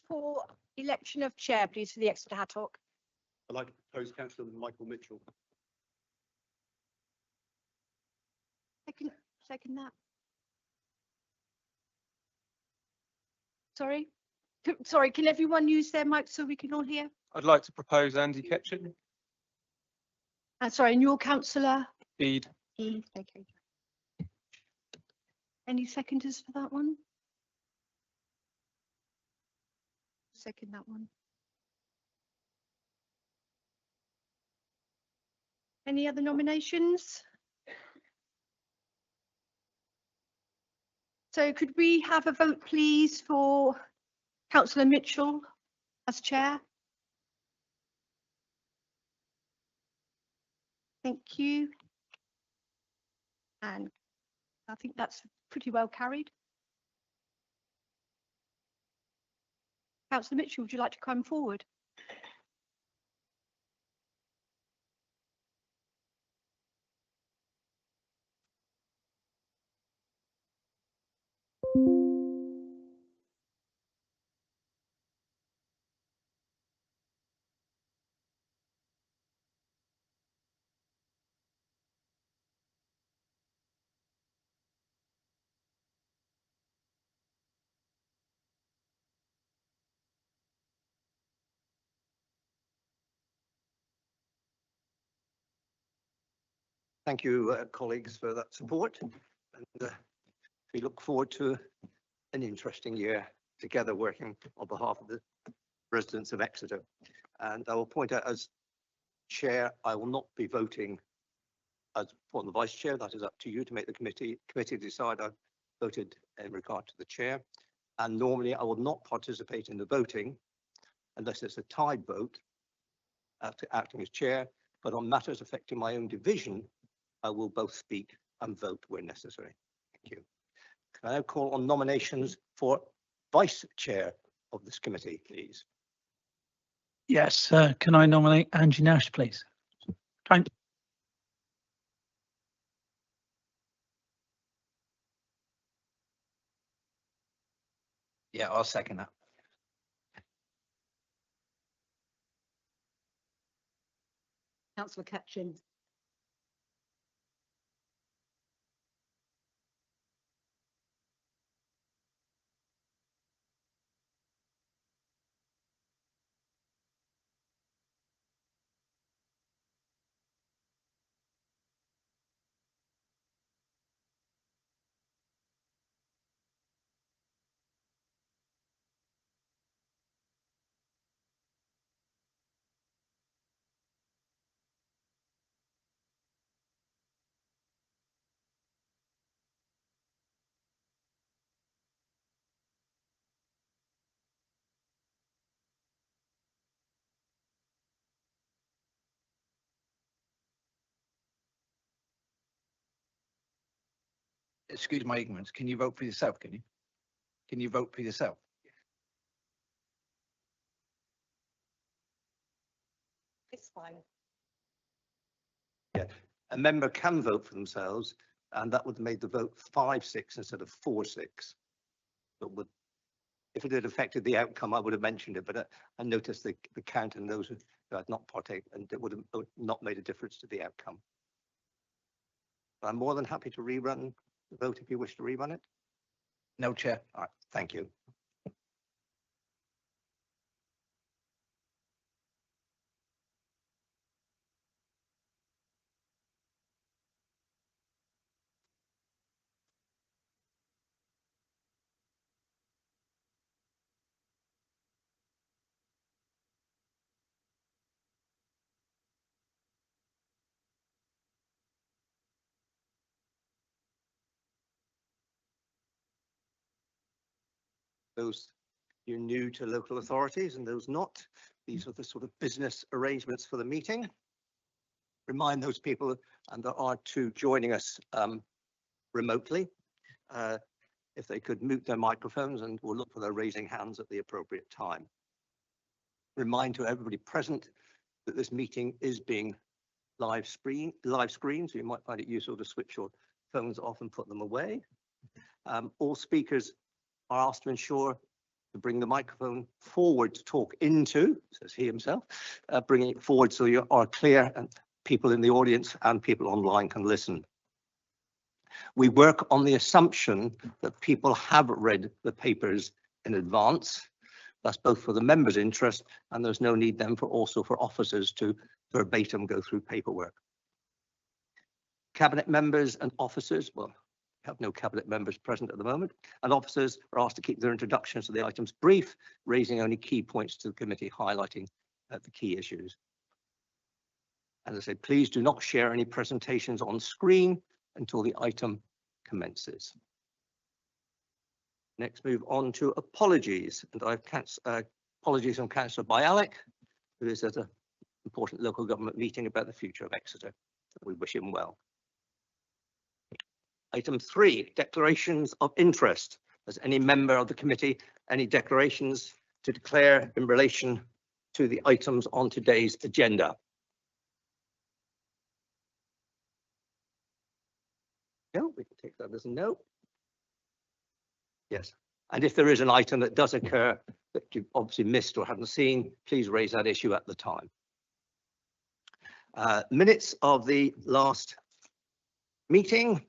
for election of chair, please, for the Exeter Haddock? I'd like to propose Councillor Michael Mitchell. Second that. Sorry, can everyone use their mic so we can all hear? I'd like to propose Andy Ketchum. Sorry, and your councillor? Bede. Okay. Any seconders for that one? Second that one. Any other nominations? So could we have a vote, please, for Councillor Mitchell as chair? Thank you. And I think that's pretty well carried. Councillor Mitchell, would you like to come forward? Thank you, colleagues, for that support. And we look forward to an interesting year together working on behalf of the residents of Exeter. And I will point out, as chair, I will not be voting as for the vice chair. That is up to you to make the committee decide. I've voted in regard to the chair. And normally I will not participate in the voting unless it's a tied vote after acting as chair. But on matters affecting my own division, I will both speak and vote where necessary. Thank you. Can I now call on nominations for vice chair of this committee, please? Yes, can I nominate Angie Nash, please? Thank you. Yeah, I'll second that. Councillor Ketchum. Excuse my ignorance. Can you vote for yourself? Can you? Can you vote for yourself? It's fine. Yeah, a member can vote for themselves, and that would have made the vote 5-6 instead of 4-6. But would, if it had affected the outcome, I would have mentioned it. But I noticed the count and those who had not partaken, and it would have not made a difference to the outcome. I'm more than happy to rerun the vote if you wish to rerun it. No, Chair. All right, thank you. Those you're new to local authorities and those not, these are the sort of business arrangements for the meeting. Remind those people, and there are two joining us remotely, if they could mute their microphones, and we'll look for their raising hands at the appropriate time. Remind to everybody present that this meeting is being live screened, so you might find it useful to switch your phones off and put them away. All speakers are asked to ensure to bring the microphone forward to talk into, says he himself, bringing it forward so you are clear and people in the audience and people online can listen. We work on the assumption that people have read the papers in advance. That's both for the members' interest, and there's no need then for officers to verbatim go through paperwork. Cabinet members and officers, well, we have no cabinet members present at the moment, and officers are asked to keep their introductions to the items brief, raising only key points to the committee, highlighting the key issues. As I said, please do not share any presentations on screen until the item commences. Next, move on to apologies, and I've apologies from Councillor Bialik, who is at an important local government meeting about the future of Exeter. We wish him well. Item 3, declarations of interest. Has any member of the committee any declarations to declare in relation to the items on today's agenda? No, we can take that as a no. Yes, and if there is an item that does occur that you've obviously missed or haven't seen, please raise that issue at the time. Minutes of the last meeting.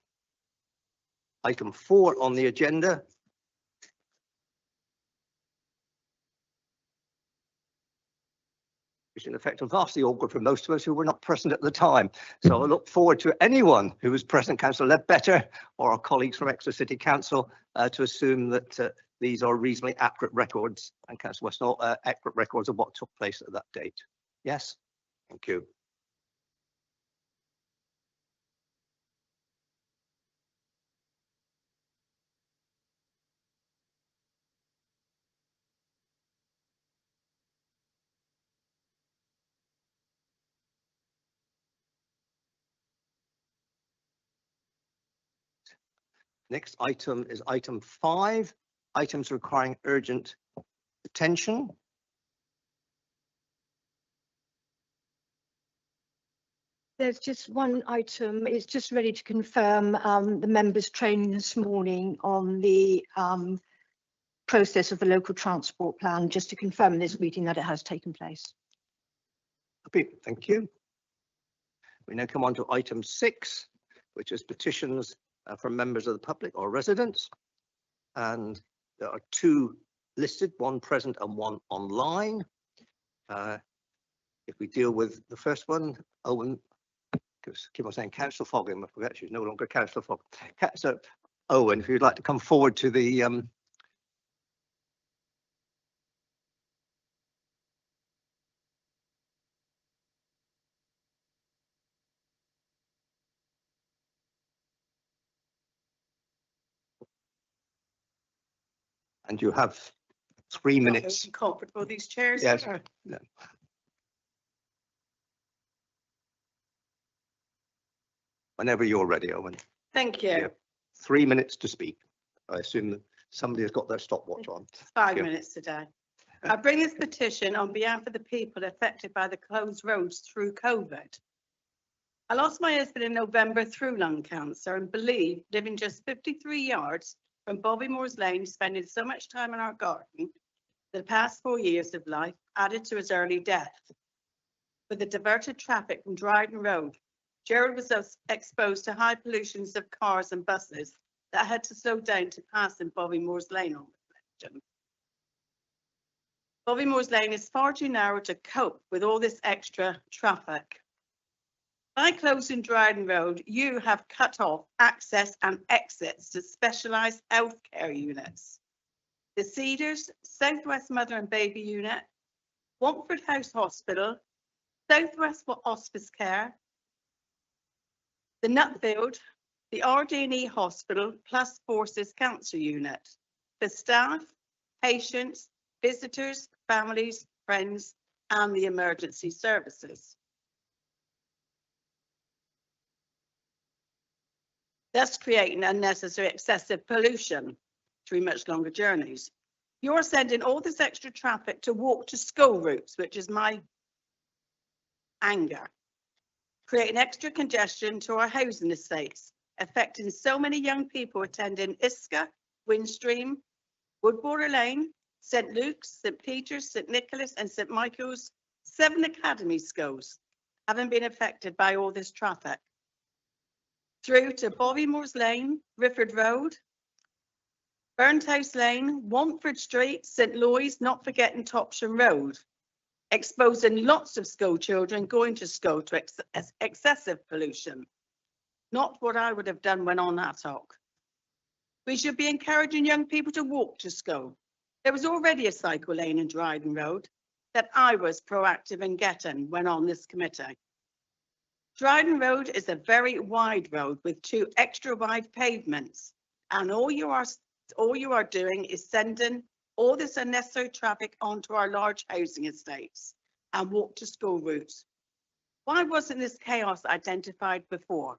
Item 4 on the agenda. Which in effect was vastly awkward for most of us who were not present at the time. So I look forward to anyone who was present, Councillor Ledbetter or our colleagues from Exeter City Council, to assume that these are reasonably accurate records, and Councillor Westall, accurate records of what took place at that date. Yes, thank you. Next item is item 5, items requiring urgent attention. There's just one item. It's just ready to confirm the members' training this morning on the process of the local transport plan, just to confirm in this meeting that it has taken place. Okay, thank you. We now come on to item 6, which is petitions from members of the public or residents. And there are 2 listed, one present and one online. If we deal with the first one, Owen, keep on saying Councillor Foggin, I forget she's no longer Councillor Foggin. So Owen, if you'd like to come forward to the and you have 3 minutes. Comfortable these chairs? Yes. No. Whenever you're ready, Owen. Thank you. Yeah. 3 minutes to speak. I assume that somebody has got their stopwatch on. 5 Yeah. minutes today. I bring this petition on behalf of the people affected by the closed roads through COVID. I lost my husband in November through lung cancer and believe living just 53 yards from Bobby Moore's Lane, spending so much time in our garden, the past 4 years of life added to his early death. With the diverted traffic from Dryden Road, Gerald was exposed to high pollutions of cars and buses that had to slow down to pass in Bobby Moore's Lane on reflection. Bobby Moore's Lane is far too narrow to cope with all this extra traffic. By closing Dryden Road, you have cut off access and exits to specialised healthcare units. The Cedars, Southwest Mother and Baby Unit, Watford House Hospital, Southwest Hospice Care, the Nutfield, the RD&E Hospital plus Forces Cancer Unit, for staff, patients, visitors, families, friends, and the emergency services. Thus creating unnecessary excessive pollution through much longer journeys. You're sending all this extra traffic to walk to school routes, which is my anger. Creating extra congestion to our housing estates, affecting so many young people attending Iska, Windstream, Woodwater Lane, St Luke's, St Peter's, St Nicholas and St Michael's, 7 academy schools haven't been affected by all this traffic. Through to Bobbymore's Lane, Rifford Road, Burnhouse Lane, Wantford Street, St Louis, not forgetting Topsham Road, exposing lots of school children going to school to excessive pollution. Not what I would have done when on that talk. We should be encouraging young people to walk to school. There was already a cycle lane in Dryden Road that I was proactive in getting when on this committee. Dryden Road is a very wide road with 2 extra wide pavements, and all you are doing is sending all this unnecessary traffic onto our large housing estates and walk to school routes. Why wasn't this chaos identified before?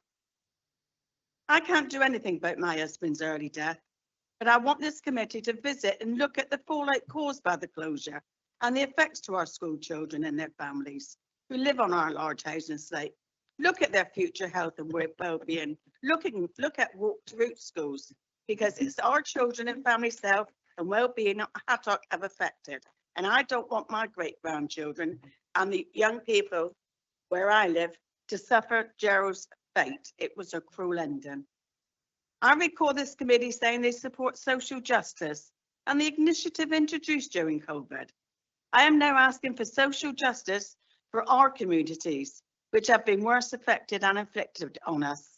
I can't do anything about my husband's early death, but I want this committee to visit and look at the fallout caused by the closure and the effects to our school children and their families who live on our large housing estate. Look at their future health and well-being. Look at walked route schools, because it's our children and families' health and well-being that Hattock have affected. And I don't want my great-grandchildren and the young people where I live to suffer Gerald's fate. It was a cruel ending. I recall this committee saying they support social justice and the initiative introduced during COVID. I am now asking for social justice for our communities, which have been worse affected and inflicted on us.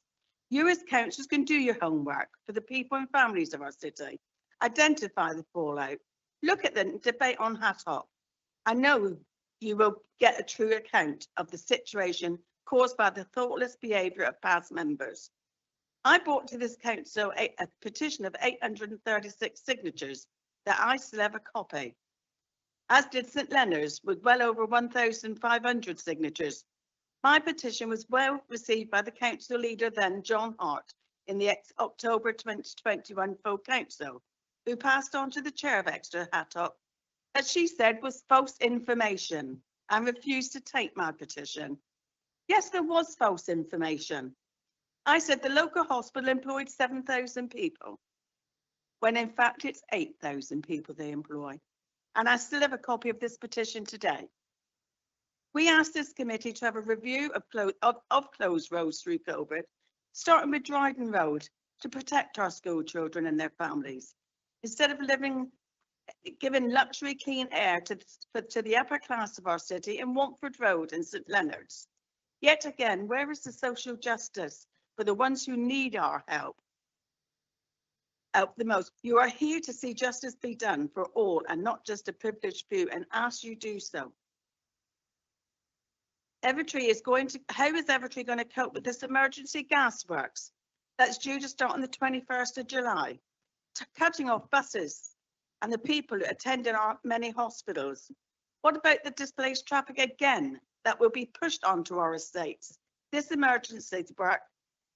You as councillors can do your homework for the people and families of our city. Identify the fallout. Look at the debate on Hattock. I know you will get a true account of the situation caused by the thoughtless behaviour of past members. I brought to this council a petition of 836 signatures that I still have a copy, as did St Leonard's with well over 1,500 signatures. My petition was well received by the council leader then, John Hart, in the October 2021 full council, who passed on to the chair of Exeter Hattock that she said was false information and refused to take my petition. Yes, there was false information. I said the local hospital employed 7,000 people, when in fact it's 8,000 people they employ. And I still have a copy of this petition today. We asked this committee to have a review of closed roads through COVID, starting with Dryden Road, to protect our school children and their families. Instead of giving luxury clean air to the upper class of our city in Wantford Road and St Leonard's. Yet again, where is the social justice for the ones who need our help the most? You are here to see justice be done for all and not just a privileged few, and ask you do so. How is Evertree going to cope with this emergency gas works that's due to start on the 21st of July, cutting off buses and the people who attend in our many hospitals? What about the displaced traffic again that will be pushed onto our estates? This emergency work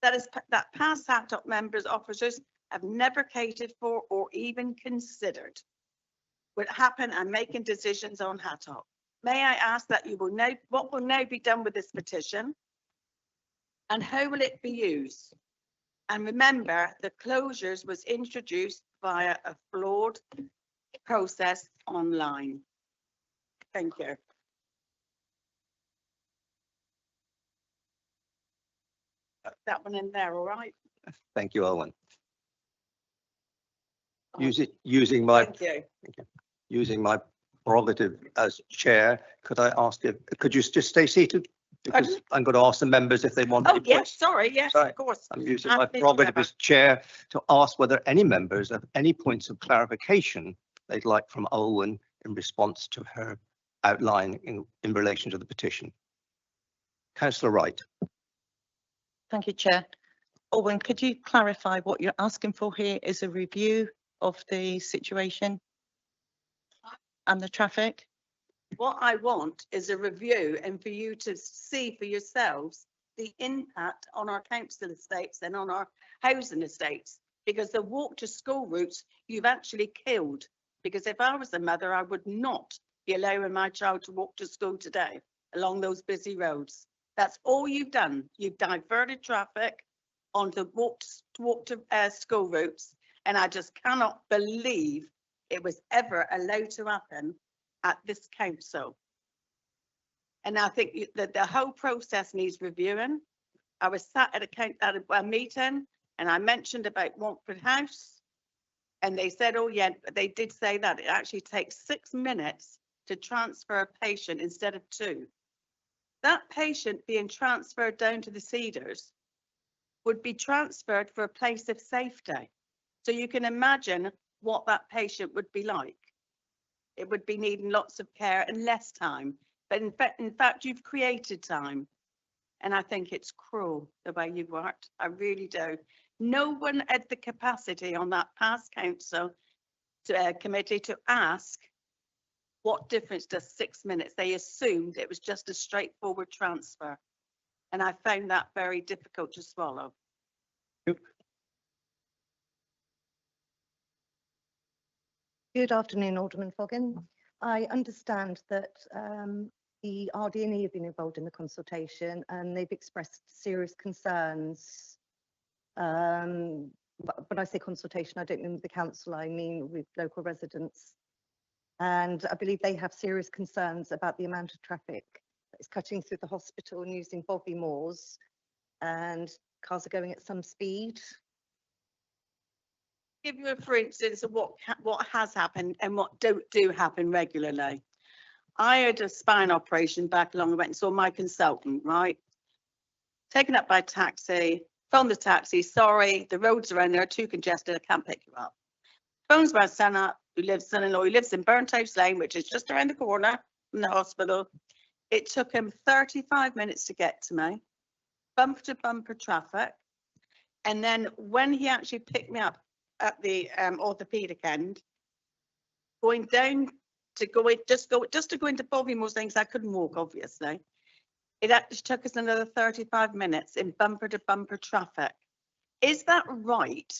that past Hattock members, officers have never catered for or even considered would happen and making decisions on Hattock. May I ask that you will know what will now be done with this petition and how will it be used? And remember, the closures was introduced via a flawed process online. Thank you. That one in there, all right? Thank you, Owen. Using my Thank you. using my prerogative as chair, could I ask if, could you just stay seated? Because Pardon? I'm going to ask the members if they want. Oh, any yes, points. sorry, yes, Sorry. of course. I'm using Ask my me prerogative whatever. as chair to ask whether any members have any points of clarification they'd like from Owen in response to her outline in relation to the petition. Councillor Wright. Thank you, Chair. Owen, could you clarify what you're asking for here is a review of the situation and the traffic? What I want is a review and for you to see for yourselves the impact on our council estates and on our housing estates, because the walk to school routes you've actually killed. Because if I was a mother, I would not be allowing my child to walk to school today along those busy roads. That's all you've done. You've diverted traffic onto walk to school routes. And I just cannot believe it was ever allowed to happen at this council. And I think that the whole process needs reviewing. I was sat at a meeting and I mentioned about Watford House. And they said, oh yeah, they did say that it actually takes 6 minutes to transfer a patient instead of 2. That patient being transferred down to the Cedars would be transferred for a place of safety. So you can imagine what that patient would be like. It would be needing lots of care and less time. But in fact, you've created time. And I think it's cruel the way you worked. I really do. No one had the capacity on that past council committee to ask what difference does 6 minutes? They assumed it was just a straightforward transfer. And I found that very difficult to swallow. Good afternoon, Alderman Foggin. I understand that the RD&E have been involved in the consultation and they've expressed serious concerns. When I say consultation, I don't mean with the council, I mean with local residents. And I believe they have serious concerns about the amount of traffic that is cutting through the hospital and using Bobby Moors, and cars are going at some speed. Give you a for instance of what has happened and what do happen regularly. I had a spine operation back along. I went and saw my consultant, right? Taken up by taxi, phoned the taxi, sorry, the roads around there are too congested, I can't pick you up. Phones my son-in-law who lives in Burnhouse Lane, which is just around the corner from the hospital. It took him 35 minutes to get to me, bumper to bumper traffic. And then when he actually picked me up at the orthopedic end, going down to just to go into Bobby Moore's things, I couldn't walk, obviously. It actually took us another 35 minutes in bumper to bumper traffic. Is that right?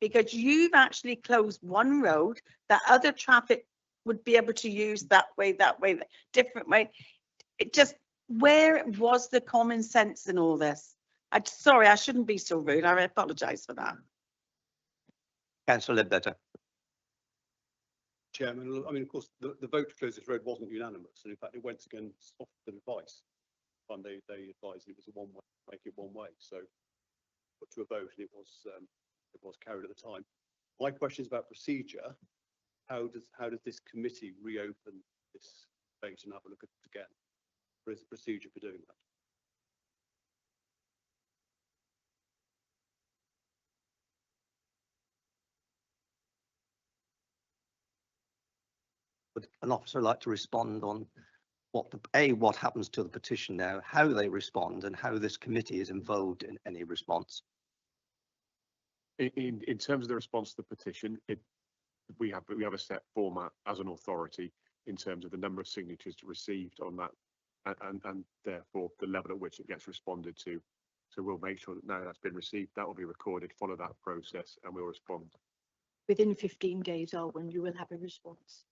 Because you've actually closed one road that other traffic would be able to use that way, different way. It just, where was the common sense in all this? Sorry, I shouldn't be so rude. I apologise for that. Councillor Ledbetter. Chairman, I mean, of course, the vote to close this road wasn't unanimous, and in fact, it went against the advice. And they advised it was a one-way, make it one way. So, put to a vote, and it was carried at the time. My question is about procedure. How does this committee reopen this debate and have a look at it again? What is the procedure for doing that? Would an officer like to respond on what happens to the petition now, how they respond, and how this committee is involved in any response? In terms of the response to the petition, we have a set format as an authority in terms of the number of signatures received on that, and therefore the level at which it gets responded to. So we'll make sure that now that's been received, that will be recorded, follow that process, and we'll respond. Within 15 days, when you will have a response.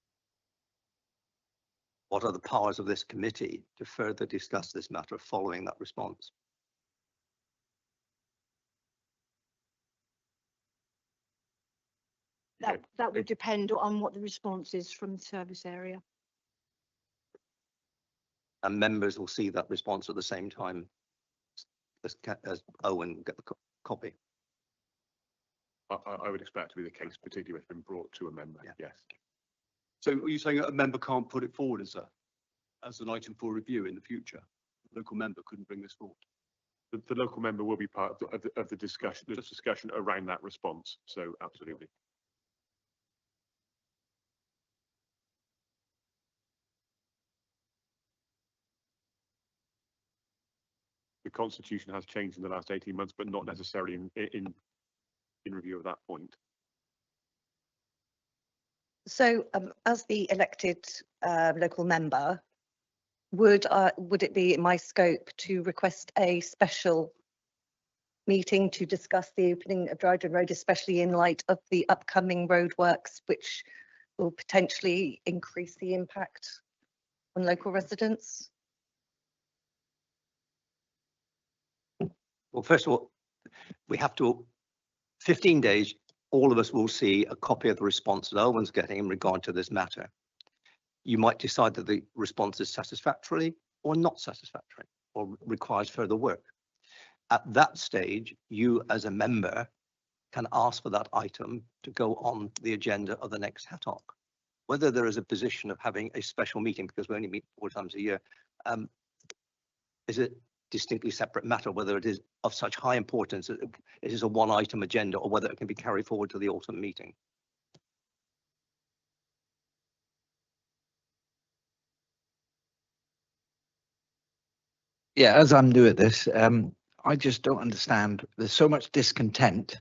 What are the powers of this committee to further discuss this matter following that response? That would depend on what the response is from the service area. And members will see that response at the same time as Owen get the copy. I would expect to be the case, particularly if it's been brought to a member. Yeah. Yes. So are you saying that a member can't put it forward as an item for review in the future? The local member couldn't bring this forward? The local member will be part of the discussion around that response. So absolutely. The constitution has changed in the last 18 months, but not necessarily in review of that point. So as the elected local member, would it be in my scope to request a special meeting to discuss the opening of Dryden Road, especially in light of the upcoming roadworks, which will potentially increase the impact on local residents? Well, first of all, we have to 15 days. all of us will see a copy of the response that Owen's getting in regard to this matter. You might decide that the response is satisfactory or not satisfactory or requires further work. At that stage, you as a member can ask for that item to go on the agenda of the next HATOC. Whether there is a position of having a special meeting, because we only meet 4 times a year, is a distinctly separate matter, whether it is of such high importance that it is a one-item agenda or whether it can be carried forward to the autumn meeting. Yeah, as I'm new at this, I just don't understand. There's so much discontent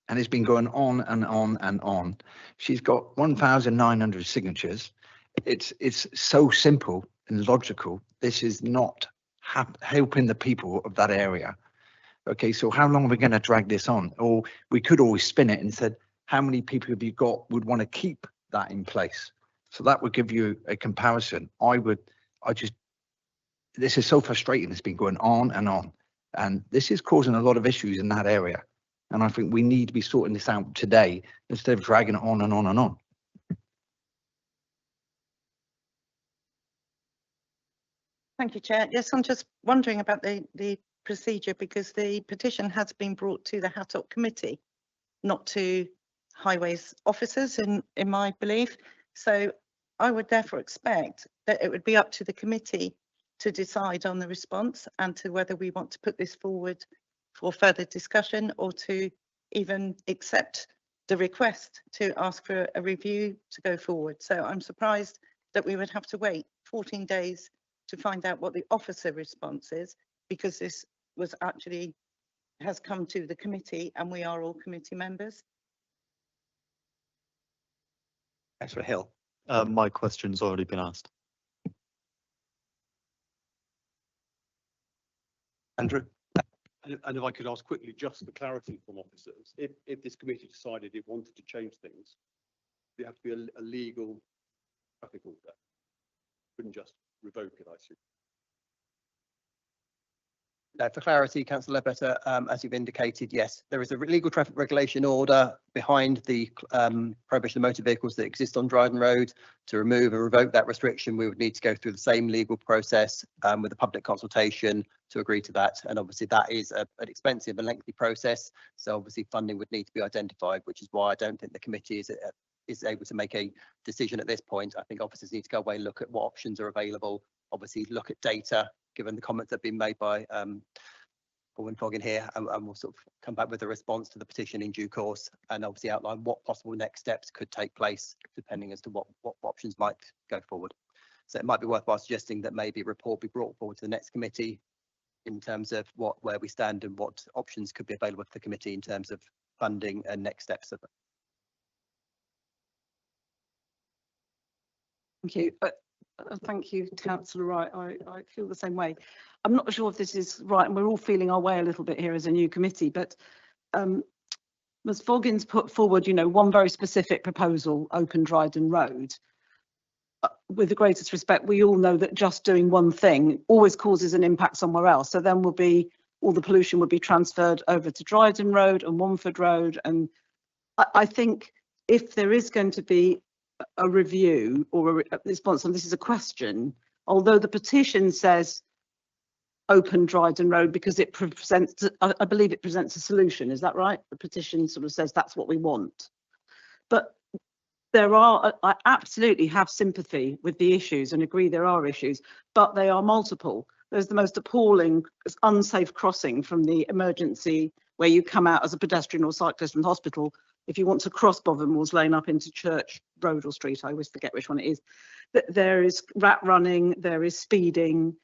and it's been going on and on and on. She's got 1,900 signatures. It's so simple and logical. This is not helping the people of that area. Okay, so how long are we going to drag this on? Or we could always spin it and said, how many people have you got would want to keep that in place? So that would give you a comparison. This is so frustrating. It's been going on. And this is causing a lot of issues in that area. And I think we need to be sorting this out today instead of dragging it on and on and on. Thank you, Chair. Yes, I'm just wondering about the procedure because the petition has been brought to the HATOC committee, not to highways officers in my belief. So I would therefore expect that it would be up to the committee to decide on the response and to whether we want to put this forward for further discussion or to even accept the request to ask for a review to go forward. So I'm surprised that we would have to wait 14 days to find out what the officer response is, because this has come to the committee and we are all committee members. Councillor Hill. My question's already been asked. Andrew? And if I could ask quickly, just for clarity from officers, if this committee decided it wanted to change things, it have to be a legal traffic order. Couldn't just revoke it, I assume. For clarity, Councillor Ledbetter, as you've indicated, yes, there is a legal traffic regulation order behind the prohibition of motor vehicles that exist on Dryden Road. To remove and revoke that restriction, we would need to go through the same legal process with a public consultation to agree to that. And obviously that is an expensive and lengthy process. So obviously funding would need to be identified, which is why I don't think the committee is able to make a decision at this point. I think officers need to go away and look at what options are available, obviously look at data, given the comments that have been made by Owen Foggin here, and we'll sort of come back with a response to the petition in due course, and obviously outline what possible next steps could take place, depending as to what options might go forward. So it might be worthwhile suggesting that maybe a report be brought forward to the next committee in terms of where we stand and what options could be available to the committee in terms of funding and next steps of it. Thank you. Thank you, Councillor Wright. I feel the same way. I'm not sure if this is right, and we're all feeling our way a little bit here as a new committee, but Ms Foggin's put forward, one very specific proposal, open Dryden Road. With the greatest respect, we all know that just doing one thing always causes an impact somewhere else. So then all the pollution would be transferred over to Dryden Road and Wamford Road. And I think if there is going to be a review or a response, and this is a question, although the petition says open Dryden Road because it presents, I believe it presents a solution, is that right? The petition sort of says that's what we want. But I absolutely have sympathy with the issues and agree there are issues, but they are multiple. There's the most appalling unsafe crossing from the emergency where you come out as a pedestrian or cyclist from the hospital. If you want to cross Bovenmore's Lane up into Church Road or Street, I always forget which one it is. There is rat running, there is speeding,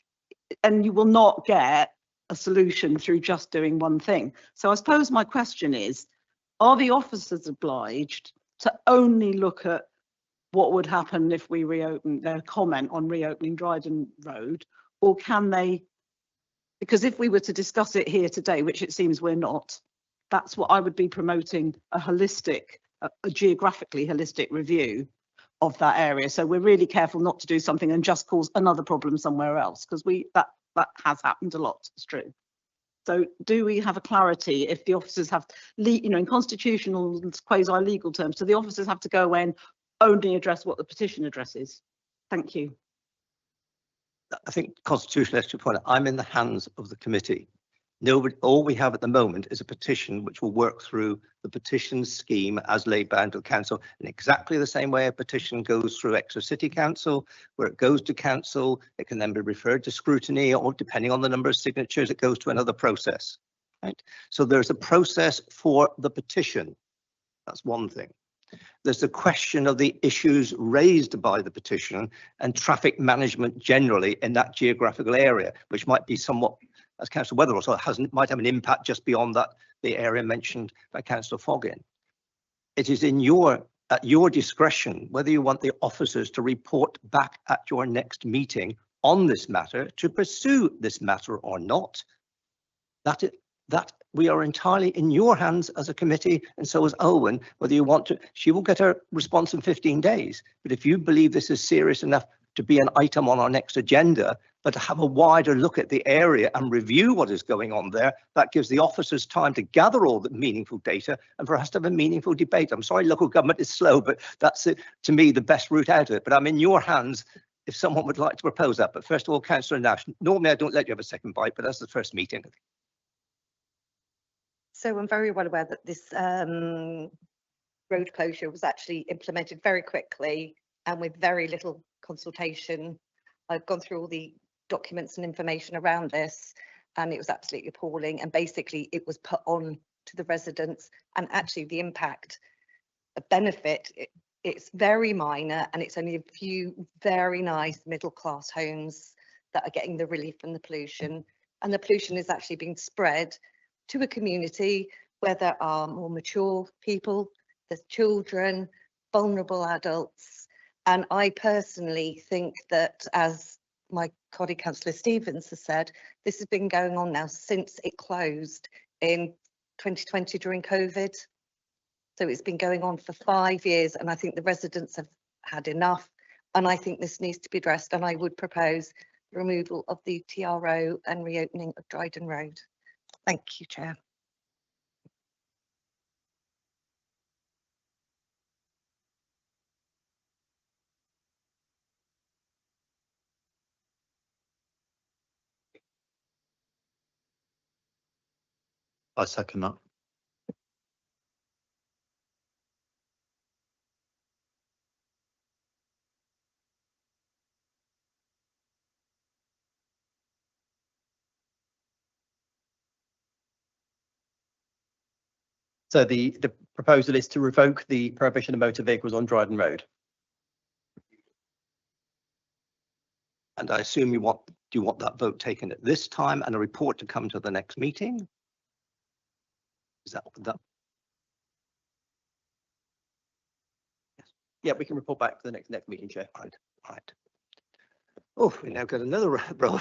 and you will not get a solution through just doing one thing. So I suppose my question is, are the officers obliged to only look at what would happen if we reopen their comment on reopening Dryden Road, or can they, because if we were to discuss it here today, which it seems we're not, that's what I would be promoting, a geographically holistic review of that area. So we're really careful not to do something and just cause another problem somewhere else, because that has happened a lot, it's true. So do we have a clarity if the officers have, in constitutional and quasi-legal terms, so the officers have to go away and only address what the petition addresses? Thank you. I think constitutional extra point, I'm in the hands of the committee. Nobody, all we have at the moment is a petition which will work through the petition scheme as laid down to the council in exactly the same way a petition goes through Exeter City Council, where it goes to council, it can then be referred to scrutiny, or depending on the number of signatures, it goes to another process. Right? So there's a process for the petition. That's one thing. There's the question of the issues raised by the petition and traffic management generally in that geographical area, which might be somewhat, as Councillor Weather also might have an impact just beyond that, the area mentioned by Councillor Foggin. It is at your discretion whether you want the officers to report back at your next meeting on this matter, to pursue this matter or not. That we are entirely in your hands as a committee, and so is Owen, whether you want to. She will get her response in 15 days. But if you believe this is serious enough to be an item on our next agenda, but to have a wider look at the area and review what is going on there, that gives the officers time to gather all the meaningful data and for us to have a meaningful debate. I'm sorry, local government is slow, but that's it, to me, the best route out of it. But I'm in your hands if someone would like to propose that. But first of all, Councillor Nash, normally I don't let you have a second bite, but that's the first meeting. So I'm very well aware that this road closure was actually implemented very quickly and with very little consultation. I've gone through all the documents and information around this, and it was absolutely appalling. And basically it was put on to the residents, and actually the impact, the benefit, it's very minor, and it's only a few very nice middle class homes that are getting the relief from the pollution. And the pollution is actually being spread to a community where there are more mature people, there's children, vulnerable adults. And I personally think that, as my colleague Councillor Stevens has said, this has been going on now since it closed in 2020 during COVID. So it's been going on for 5 years, and I think the residents have had enough, and I think this needs to be addressed, and I would propose the removal of the TRO and reopening of Dryden Road. Thank you, Chair. I second that. So the proposal is to revoke the prohibition of motor vehicles on Dryden Road. And I assume do you want that vote taken at this time and a report to come to the next meeting? Is that? Yeah, we can report back to the next meeting, Chair. Right. Oh, we now got another roll.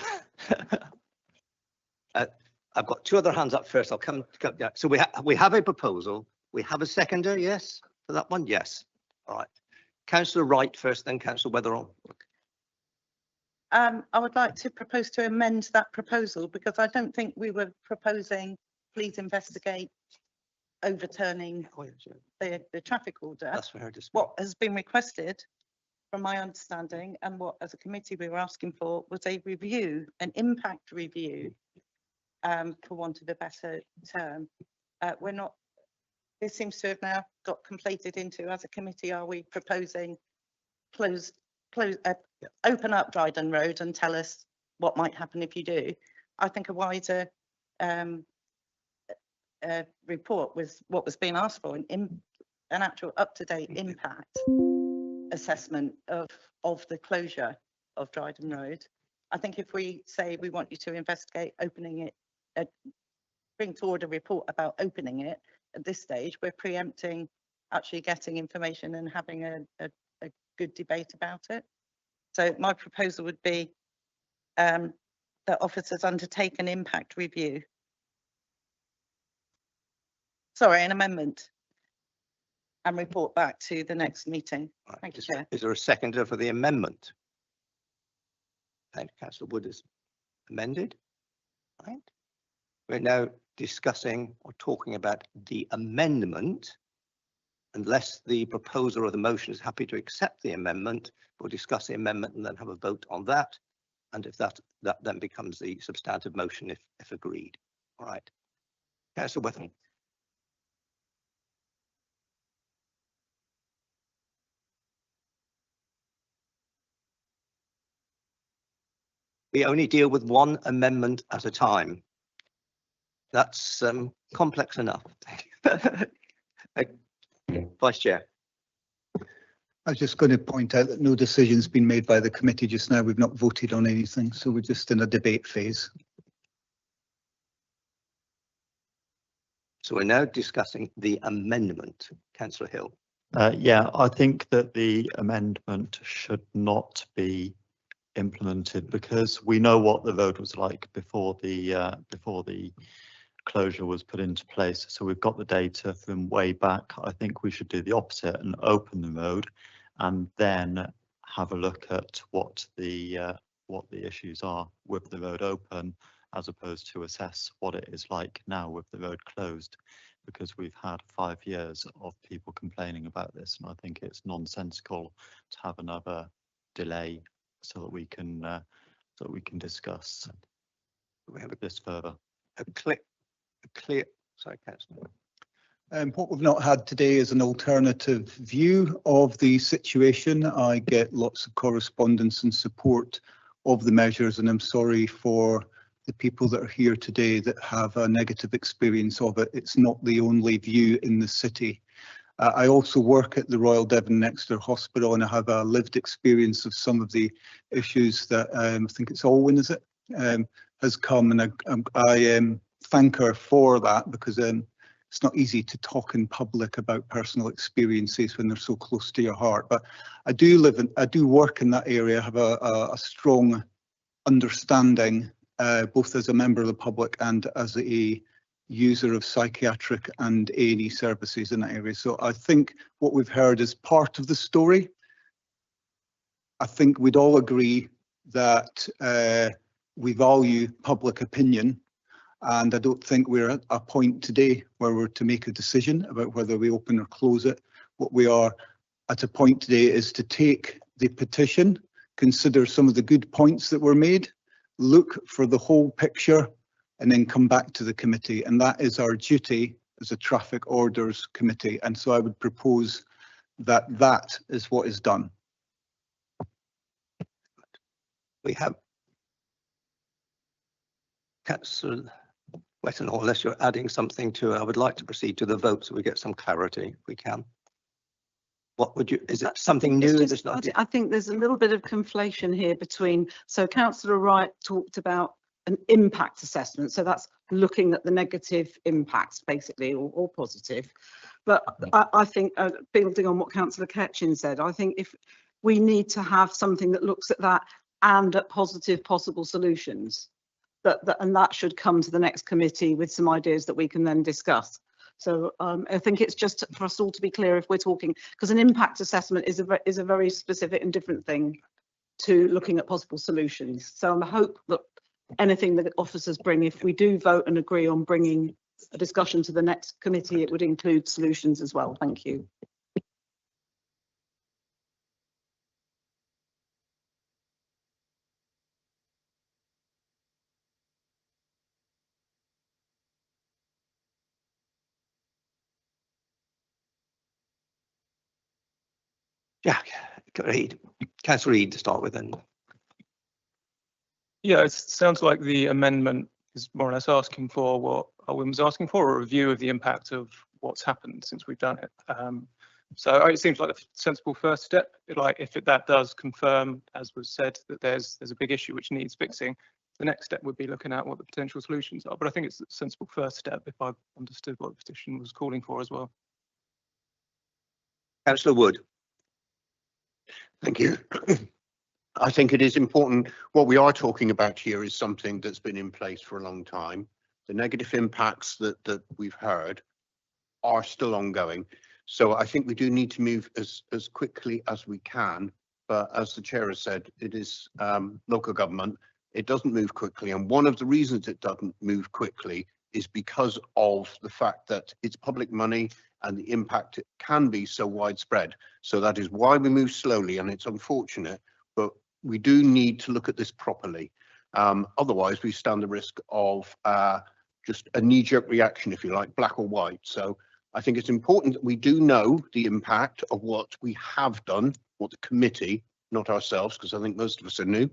I've got two other hands up first. I'll come. Yeah. So we have a proposal. We have a seconder, yes, for that one. Yes. All right. Councillor Wright first, then Councillor Weatherall. I would like to propose to amend that proposal, because I don't think we were proposing, please investigate overturning the traffic order. That's for her to speak. What has been requested, from my understanding, and what as a committee we were asking for, was a review, an impact review, for want of a better term. We're not, this seems to have now got completed into, as a committee, are we proposing open up Dryden Road and tell us what might happen if you do? I think a wider report was what was being asked for, an actual up-to-date impact assessment of the closure of Dryden Road. I think if we say we want you to investigate opening it, bring forward a report about opening it at this stage, we're preempting actually getting information and having a good debate about it. So my proposal would be that officers undertake an impact review. Sorry, an amendment, and report back to the next meeting. Right. Thank you, Chair. Is there a seconder for the amendment? Thank you, Councillor Wood is amended. Right. We're now discussing or talking about the amendment. Unless the proposer or the motion is happy to accept the amendment, we'll discuss the amendment and then have a vote on that. And if that then becomes the substantive motion if agreed. All right. Councillor Wetham. We only deal with one amendment at a time. That's complex enough. Vice Chair. I was just going to point out that no decision's been made by the committee just now. We've not voted on anything, so we're just in a debate phase. So we're now discussing the amendment. Councillor Hill. Yeah, I think that the amendment should not be implemented because we know what the road was like before the closure was put into place. So we've got the data from way back. I think we should do the opposite and open the road and then have a look at what the issues are with the road open, as opposed to assess what it is like now with the road closed, because we've had 5 years of people complaining about this, and I think it's nonsensical to have another delay so that we can discuss this further. Sorry, Councillor. What we've not had today is an alternative view of the situation. I get lots of correspondence and support of the measures, and I'm sorry for the people that are here today that have a negative experience of it. It's not the only view in the city. I also work at the Royal Devon and Exeter Hospital, and I have a lived experience of some of the issues that I think it's Alwyn, is it, has come, and I thank her for that, because it's not easy to talk in public about personal experiences when they're so close to your heart. But I do work in that area, have a strong understanding, both as a member of the public and as a user of psychiatric and A&E services in that area. So I think what we've heard is part of the story. I think we'd all agree that we value public opinion, and I don't think we're at a point today where we're to make a decision about whether we open or close it. What we are at a point today is to take the petition, consider some of the good points that were made, look for the whole picture, and then come back to the committee. And that is our duty as a traffic orders committee. And so I would propose that that is what is done. We have Councillor Wetton, unless you're adding something to it, I would like to proceed to the vote so we get some clarity if we can. What would you, is it something new? I think there's a little bit of conflation here between, so Councillor Wright talked about an impact assessment, so that's looking at the negative impacts basically, or positive. But I think, building on what Councillor Ketchin said, I think if we need to have something that looks at that and at positive possible solutions, and that should come to the next committee with some ideas that we can then discuss. So I think it's just for us all to be clear if we're talking, because an impact assessment is a very specific and different thing to looking at possible solutions. So I hope that anything that officers bring, if we do vote and agree on bringing a discussion to the next committee, it would include solutions as well. Thank you. Yeah, Reid. Councillor Reid to start with then. Yeah, it sounds like the amendment is more or less asking for what Owen was asking for, a review of the impact of what's happened since we've done it. So it seems like a sensible first step. Like if that does confirm, as was said, that there's a big issue which needs fixing, the next step would be looking at what the potential solutions are. But I think it's a sensible first step if I've understood what the petition was calling for as well. Councillor Wood. Thank you. I think it is important. What we are talking about here is something that's been in place for a long time. The negative impacts that we've heard are still ongoing. So I think we do need to move as quickly as we can. But as the chair has said, it is local government. It doesn't move quickly. And one of the reasons it doesn't move quickly is because of the fact that it's public money and the impact it can be so widespread. So that is why we move slowly, and it's unfortunate, but we do need to look at this properly. Otherwise, we stand the risk of just a knee-jerk reaction, if you like, black or white. So I think it's important that we do know the impact of what we have done, what the committee, not ourselves, because I think most of us are new.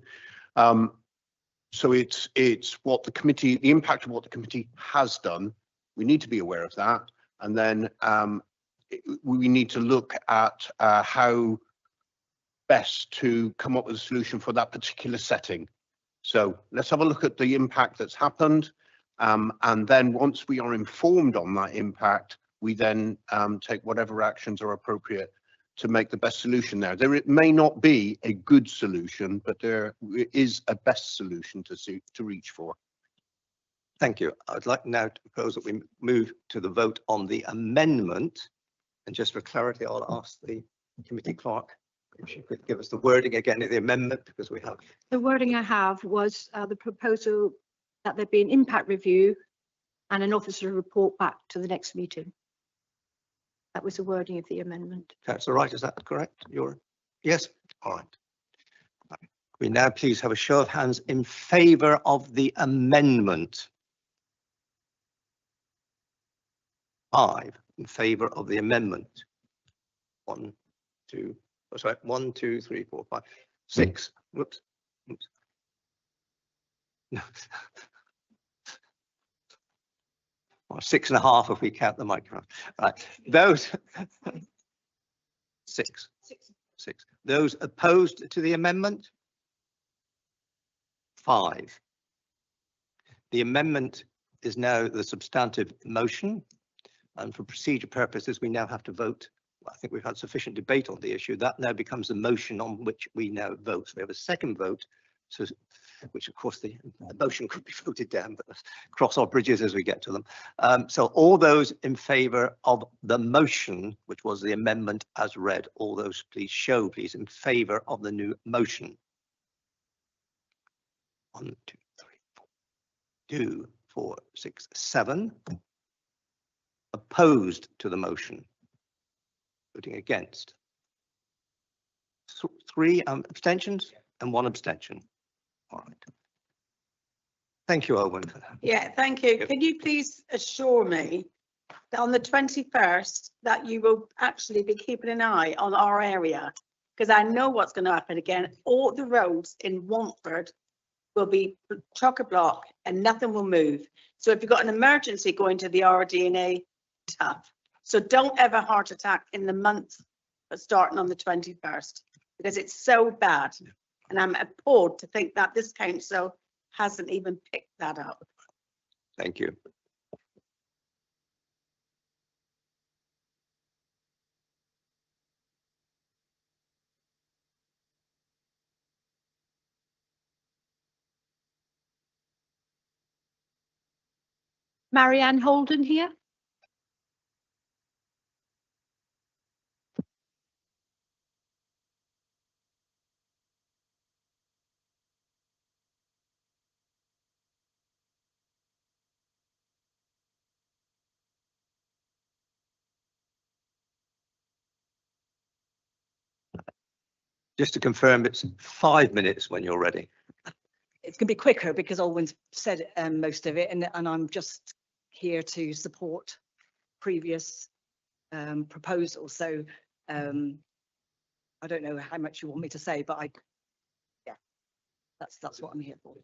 So it's what the committee, the impact of what the committee has done. We need to be aware of that. And then we need to look at how best to come up with a solution for that particular setting. So let's have a look at the impact that's happened. And then once we are informed on that impact, we then take whatever actions are appropriate to make the best solution there. It may not be a good solution, but there is a best solution to reach for. Thank you. I'd like now to propose that we move to the vote on the amendment. And just for clarity, I'll ask the committee clerk if she could give us the wording again of the amendment, because we have. The wording I have was the proposal that there be an impact review and an officer report back to the next meeting. That was the wording of the amendment. Councillor Wright, is that correct? Yes? All right. We now please have a show of hands in favour of the amendment. 5 in favour of the amendment. 1, 2, 3, 4, 5, 6. Whoops. No. Or 6.5 if we count the microphone. Right. Those 6. Those opposed to the amendment? 5. The amendment is now the substantive motion, and for procedure purposes, we now have to vote. I think we've had sufficient debate on the issue. That now becomes the motion on which we now vote. So we have a second vote, so, which of course the motion could be voted down, but let's cross our bridges as we get to them. So all those in favour of the motion, which was the amendment as read, all those please show, please, in favour of the new motion. 1, 2, 3, 4, 2, 4, 6, 7. Opposed to the motion. Voting against. 3 abstentions and 1 abstention. All right. Thank you, Owen. Yeah, thank you. Can you please assure me that on the 21st that you will actually be keeping an eye on our area? Because I know what's going to happen again. All the roads in Wantford will be chock-a-block and nothing will move. So if you've got an emergency going to the RDNA, tough. So don't ever heart attack in the month starting on the 21st, because it's so bad. And I'm appalled to think that this council hasn't even picked that up. Thank you. Marianne Holden here. Just to confirm, it's 5 minutes when you're ready. It's going to be quicker because Olwen's said most of it, and I'm just here to support previous proposals. So I don't know how much you want me to say, but yeah, that's what I'm here for.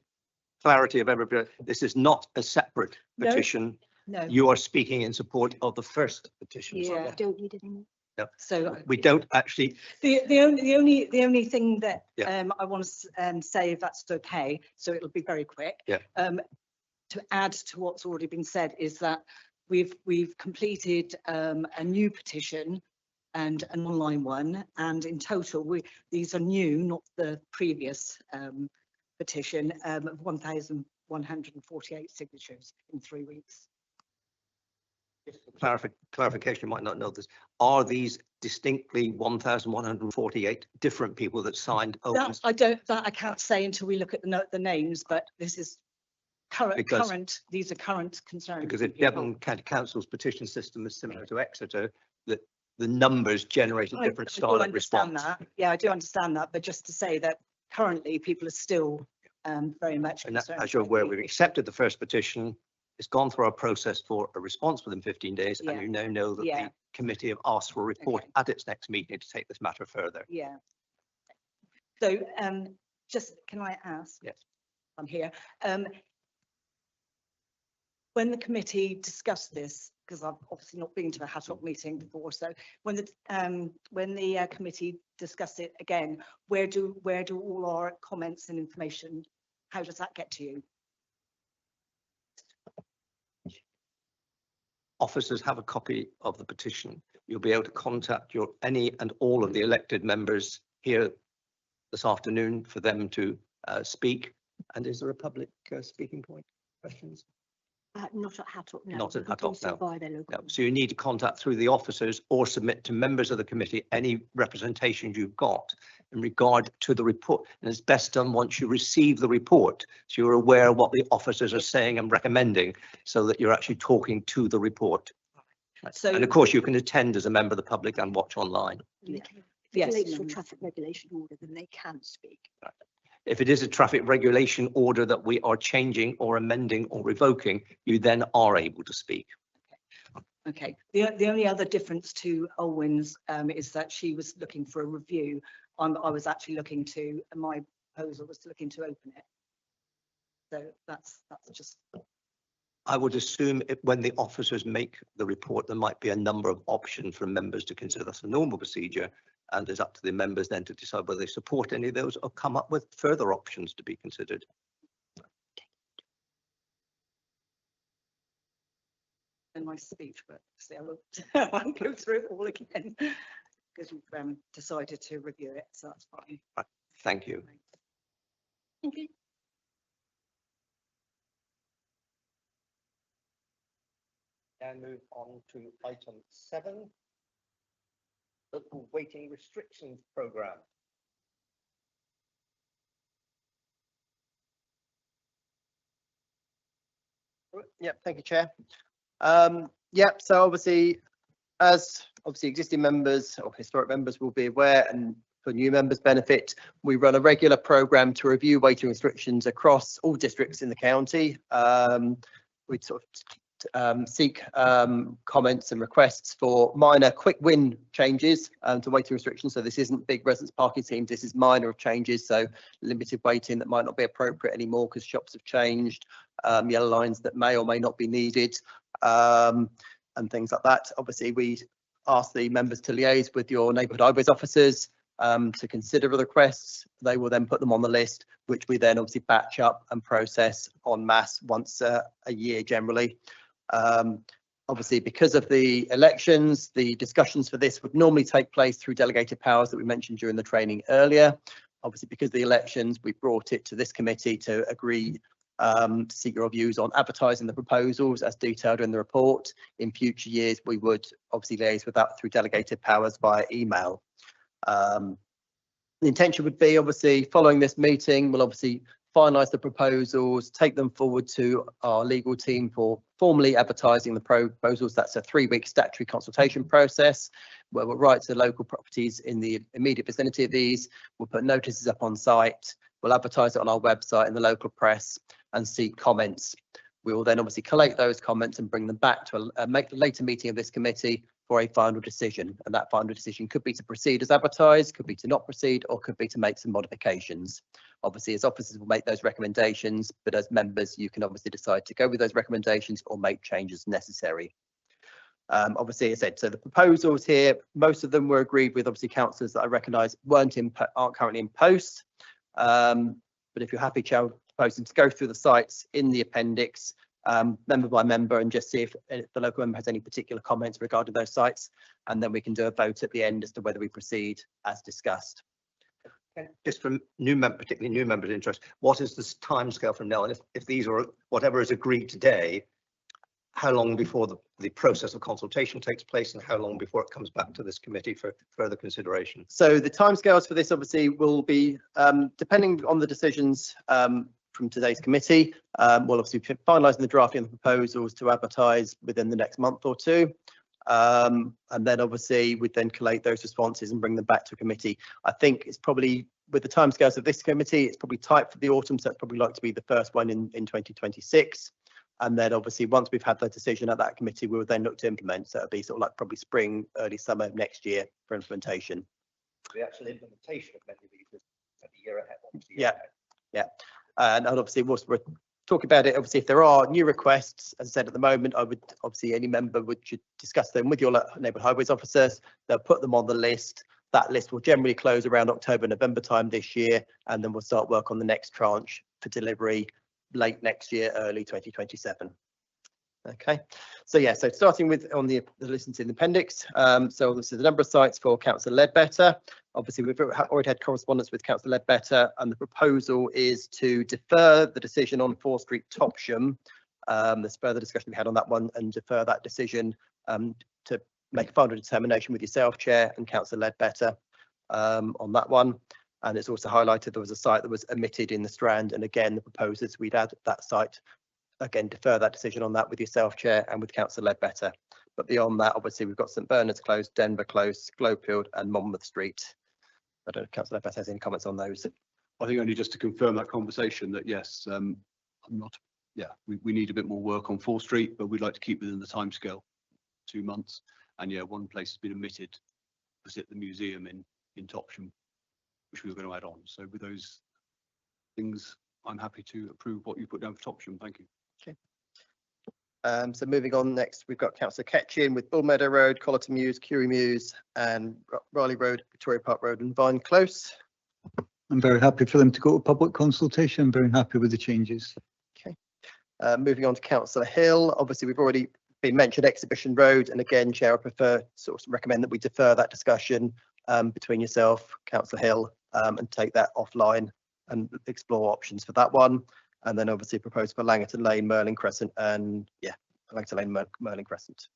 Clarity of everybody. This is not a separate petition. No. You are speaking in support of the first petition. Yeah. I don't need any more. Yep. So we don't actually. The only thing that Yeah. I want to say, if that's okay, so it'll be very quick. Yeah. To add to what's already been said is that we've completed a new petition and an online one, and in total these are new, not the previous petition, of 1,148 signatures in 3 weeks. Clarification, you might not know this. Are these distinctly 1,148 different people that signed? That I can't say until we look at the names, but this is Because- these are current concerns. Because of if people. Devon County Council's petition system is similar to Exeter, that the numbers generate a different I do style of understand response. that. Yeah, I do understand that, but just to say that currently people are still very much And concerned. as you're about aware, the we've issue. accepted the first petition. It's gone through our process for a response within 15 days, and Yeah. you now know that Yeah. the committee have asked for a report Okay. at its next meeting to take this matter further. Yeah. So just can I ask? Yes. I'm here. When the committee discussed this, because I've obviously not been to a HATOC meeting before, so when the committee discussed it again, where do all our comments and information, how does that get to you? Officers have a copy of the petition. You'll be able to contact any and all of the elected members here this afternoon for them to speak. And is there a public speaking point? Questions? Not at HATOC, no. Not at You can do HATOC, so no. via their local. No. So you need to contact through the officers or submit to members of the committee any representations you've got in regard to the report. And it's best done once you receive the report, so you're aware of what the officers are saying and recommending, so that you're actually talking to the report. So And of course, you can attend as a member of the public and watch online. If it Yes, relates to a no. traffic regulation order, then they can speak. If it is a traffic regulation order that we are changing or amending or revoking, you then are able to speak. Okay, the only other difference to Olwyn's is that she was looking for a review. I was actually looking to, my proposal was looking to open it. So that's just, I would assume when the officers make the report, there might be a number of options for members to consider. That's a normal procedure. And it's up to the members then to decide whether they support any of those or come up with further options to be considered. in my speech, but see, I won't go through it all again because we've decided to review it, so that's fine. Right. Thank you. Thank you. And move on to item 7. Local waiting restrictions programme. Yep, thank you, Chair. Yep, so obviously, as existing members or historic members will be aware, and for new members' benefit, we run a regular programme to review waiting restrictions across all districts in the county. We sort of seek comments and requests for minor quick win changes to waiting restrictions. So this isn't big residence parking schemes, this is minor changes, so limited waiting that might not be appropriate anymore because shops have changed, yellow lines that may or may not be needed, and things like that. Obviously, we ask the members to liaise with your neighbourhood highways officers to consider the requests. They will then put them on the list, which we then obviously batch up and process en masse once a year generally. Obviously, because of the elections, the discussions for this would normally take place through delegated powers that we mentioned during the training earlier. Obviously, because of the elections, we brought it to this committee to agree to seek your views on advertising the proposals as detailed in the report. In future years, we would obviously liaise with that through delegated powers via email. The intention would be, obviously, following this meeting, we'll obviously finalise the proposals, take them forward to our legal team for formally advertising the proposals. That's a 3-week statutory consultation process where we'll write to local properties in the immediate vicinity of these. We'll put notices up on site. We'll advertise it on our website in the local press and seek comments. We will then obviously collate those comments and bring them back to a later meeting of this committee for a final decision. And that final decision could be to proceed as advertised, could be to not proceed, or could be to make some modifications. Obviously, as officers will make those recommendations, but as members, you can obviously decide to go with those recommendations or make changes necessary. Obviously, as I said, so the proposals here, most of them were agreed with obviously councillors that I recognise aren't currently in post. But if you're happy, Chair, proposing to go through the sites in the appendix, member by member, and just see if the local member has any particular comments regarding those sites, and then we can do a vote at the end as to whether we proceed as discussed. Just from particularly new members' interest, what is this timescale from now? And if these are whatever is agreed today, how long before the process of consultation takes place, and how long before it comes back to this committee for further consideration? So the timescales for this obviously will be depending on the decisions from today's committee. We'll obviously be finalising the drafting of the proposals to advertise within the next month or two. And then obviously we'd then collate those responses and bring them back to a committee. I think it's probably, with the timescales of this committee, it's probably tight for the autumn, so it's probably like to be the first one in 2026. And then obviously once we've had the decision at that committee, we would then look to implement. So it'll be sort of like probably spring, early summer next year for implementation. The actual implementation of many of these is a year ahead. Yeah, yeah. And obviously we're talking about it. Obviously, if there are new requests, as I said at the moment, I would obviously any member should discuss them with your neighbourhood highways officers. They'll put them on the list. That list will generally close around October, November time this year, and then we'll start work on the next tranche for delivery late next year, early 2027. Okay, so yeah, so starting with on the list in the appendix. So this is the number of sites for Councillor Ledbetter. Obviously, we've already had correspondence with Councillor Ledbetter, and the proposal is to defer the decision on 4 Street Topsham. There's further discussion we had on that one, and defer that decision to make a final determination with yourself, Chair, and Councillor Ledbetter on that one. And it's also highlighted there was a site that was omitted in the Strand, and again, the proposers we'd add that site. Again, defer that decision on that with yourself, Chair, and with Councillor Ledbetter. But beyond that, obviously, we've got St Bernard's Close, Denver Close, Globefield, and Monmouth Street. I don't know if Councillor Ledbetter has any comments on those. I think only just to confirm that conversation that yes, we need a bit more work on 4th Street, but we'd like to keep within the timescale, 2 months. And yeah, one place has been omitted, was at the museum in Topsham, which we were going to add on. So with those things, I'm happy to approve what you put down for Topsham. Thank you. Okay. So moving on next, we've got Councillor Ketchin with Bullmeadow Road, Collerton Mews, Curie Mews, and Raleigh Road, Victoria Park Road, and Vine Close. I'm very happy for them to go to public consultation. I'm very happy with the changes. Okay. Moving on to Councillor Hill. Obviously, we've already been mentioned Exhibition Road, and again, Chair, I prefer sort of recommend that we defer that discussion between yourself, Councillor Hill, and take that offline and explore options for that one. And then obviously propose for Langerton Lane, Merlin Crescent, and yeah, Langerton Lane, Merlin Crescent.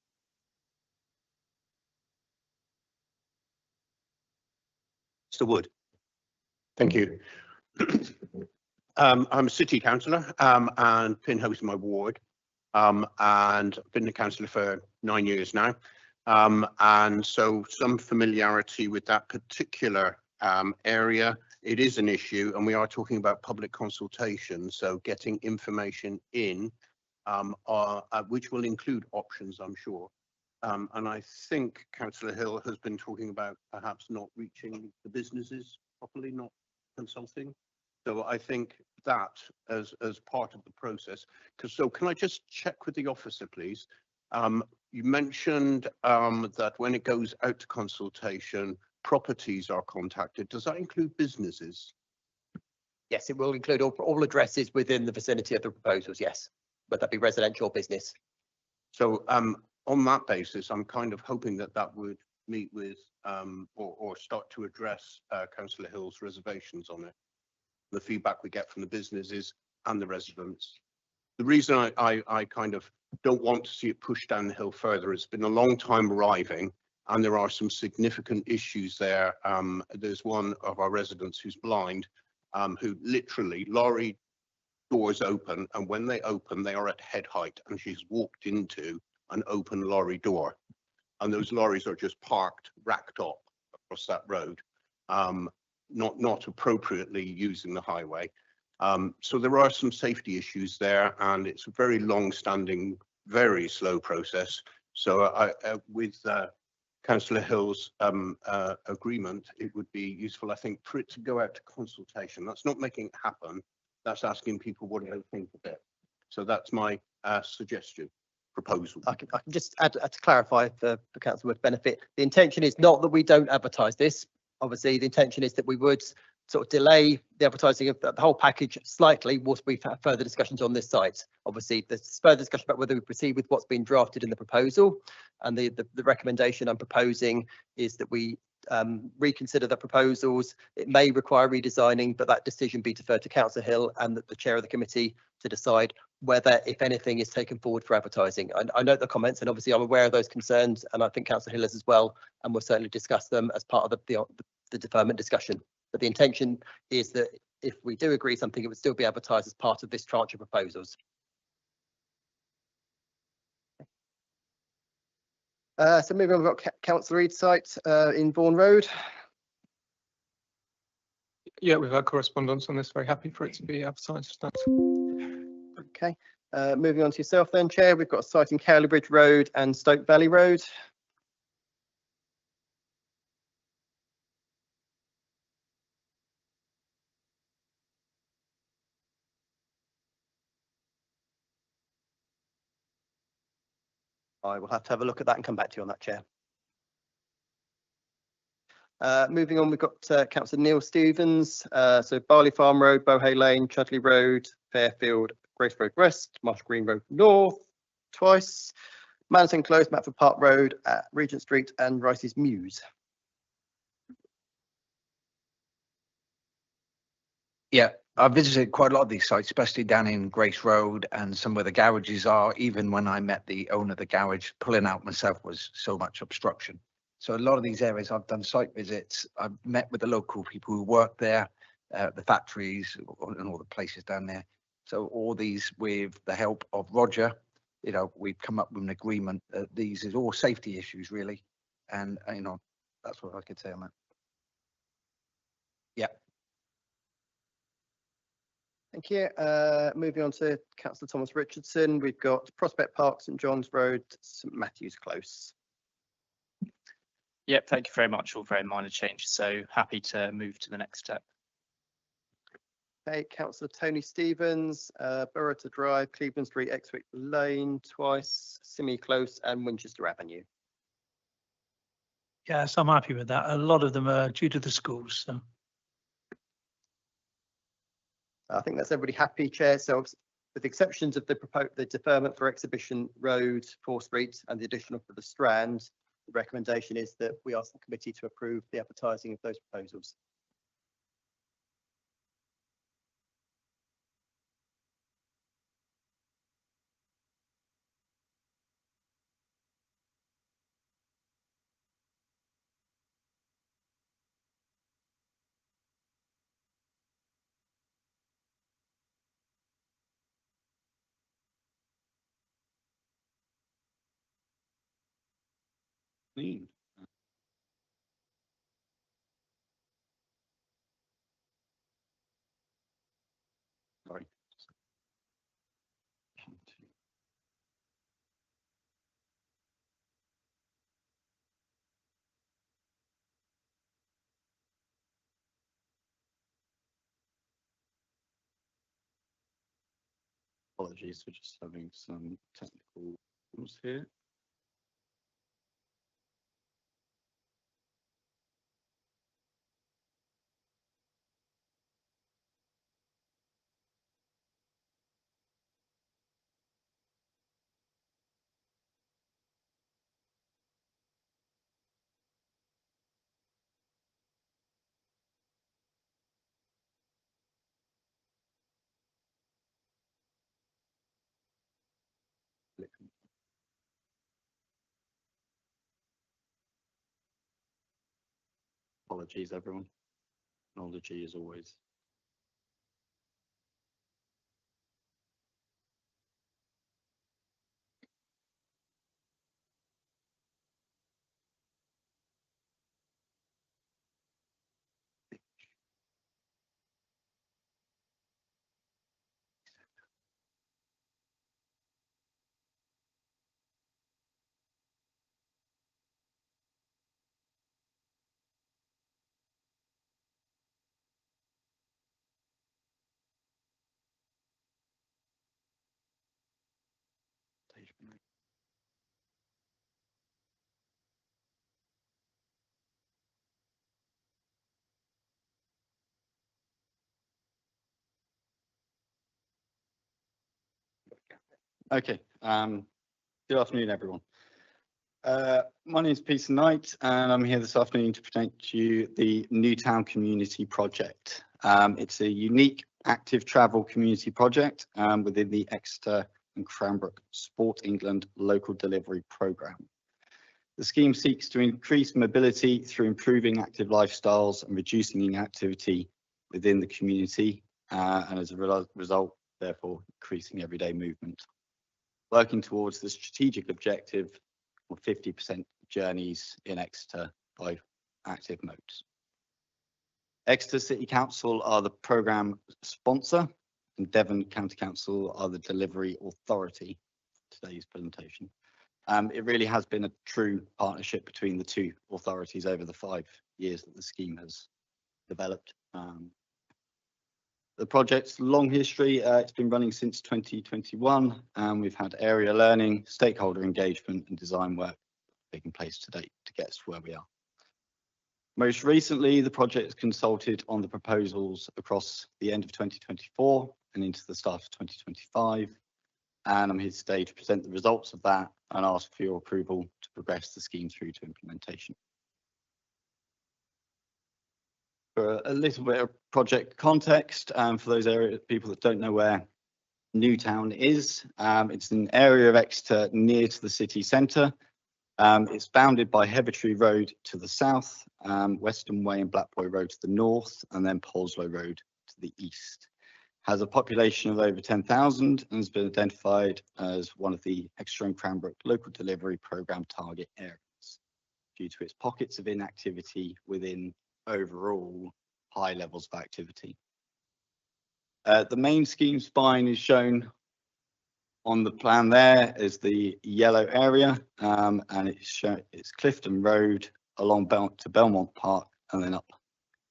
Mr. Wood. Thank you. I'm a city councillor and Pinhouse is my ward, and I've been a councillor for 9 years now, and so some familiarity with that particular area. It is an issue, and we are talking about public consultation, so getting information in, which will include options, I'm sure. And I think Councillor Hill has been talking about perhaps not reaching the businesses properly, not consulting. So I think that as part of the process, so can I just check with the officer, please? You mentioned that when it goes out to consultation, properties are contacted. Does that include businesses? Yes, it will include all addresses within the vicinity of the proposals, yes, whether that be residential or business. So on that basis, I'm kind of hoping that that would meet with or start to address Councillor Hill's reservations on it. The feedback we get from the businesses and the residents. The reason I kind of don't want to see it pushed down the hill further, it's been a long time arriving, and there are some significant issues there. There's one of our residents who's blind, who literally lorry doors open, and when they open, they are at head height, and she's walked into an open lorry door, and those lorries are just parked, racked up across that road, not appropriately using the highway. So there are some safety issues there, and it's a very long-standing, very slow process. So with Councillor Hill's agreement, it would be useful, I think, for it to go out to consultation. That's not making it happen. That's asking people what do they think of it. So that's my suggestion, proposal. I can just add to clarify for Councillor Wood's benefit. The intention is not that we don't advertise this. Obviously, the intention is that we would sort of delay the advertising of the whole package slightly whilst we've had further discussions on this site. Obviously, there's further discussion about whether we proceed with what's been drafted in the proposal, and the recommendation I'm proposing is that we reconsider the proposals. It may require redesigning, but that decision be deferred to Councillor Hill and the chair of the committee to decide whether, if anything, is taken forward for advertising. I note the comments, and obviously I'm aware of those concerns, and I think Councillor Hill is as well, and we'll certainly discuss them as part of the deferment discussion. But the intention is that if we do agree something, it would still be advertised as part of this tranche of proposals. So moving on, we've got Councillor Reed's site in Vaughan Road. Yeah, we've had correspondence on this. Very happy for it to be advertised. Thanks. Okay, moving on to yourself then, Chair. We've got a site in Cowley Bridge Road and Stoke Valley Road. I will have to have a look at that and come back to you on that, Chair. Moving on, we've got Councillor Neil Stevens. So Barley Farm Road, Bohay Lane, Chudley Road, Fairfield, Grace Road West, Marsh Green Road North, twice, Manton Close, Matford Park Road, Regent Street and Rice's Mews. Yeah, I visited quite a lot of these sites, especially down in Grace Road and some where the garages are. Even when I met the owner of the garage, pulling out myself was so much obstruction. So a lot of these areas, I've done site visits. I've met with the local people who work there, the factories and all the places down there. So all these, with the help of Roger, you know, we've come up with an agreement that these is all safety issues really. And, you know, that's what I could say on that. Yeah. Thank you. Moving on to Councillor Thomas Richardson, we've got Prospect Park, St John's Road, St Matthew's Close. Yep, thank you very much. All very minor changes, so happy to move to the next step. Okay, Councillor Tony Stevens, Burrata Drive, Cleveland Street, Exwick Lane, twice, Simi Close and Winchester Avenue. Yes, I'm happy with that. A lot of them are due to the schools, so. I think that's everybody happy, Chair. So with the exceptions of the deferment for Exhibition Road, 4th Street and the additional for the Strand, the recommendation is that we ask the committee to approve the advertising of those proposals. Sorry. Apologies for just having some technical problems here. Apologies, everyone. Technology as always. Okay, good afternoon, everyone. My name is Peter Knight, and I'm here this afternoon to present to you the Newtown Community Project. It's a unique active travel community project within the Exeter and Cranbrook Sport England local delivery programme. The scheme seeks to increase mobility through improving active lifestyles and reducing inactivity within the community, and as a result, therefore, increasing everyday movement. Working towards the strategic objective of 50% journeys in Exeter by active modes. Exeter City Council are the programme sponsor, and Devon County Council are the delivery authority for today's presentation. It really has been a true partnership between the two authorities over the 5 years that the scheme has developed. The project's long history, it's been running since 2021, and we've had area learning, stakeholder engagement and design work taking place to date to get us to where we are. Most recently, the project has consulted on the proposals across the end of 2024 and into the start of 2025. And I'm here today to present the results of that and ask for your approval to progress the scheme through to implementation. For a little bit of project context, for those people that don't know where Newtown is, it's an area of Exeter near to the city centre. It's bounded by Heathertree Road to the south, Western Way and Blackboy Road to the north, and then Poleslow Road to the east. Has a population of over 10,000 and has been identified as one of the Exeter and Cranbrook local delivery programme target areas due to its pockets of inactivity within overall high levels of activity. The main scheme spine is shown on the plan there is the yellow area, and it's Clifton Road along to Belmont Park and then up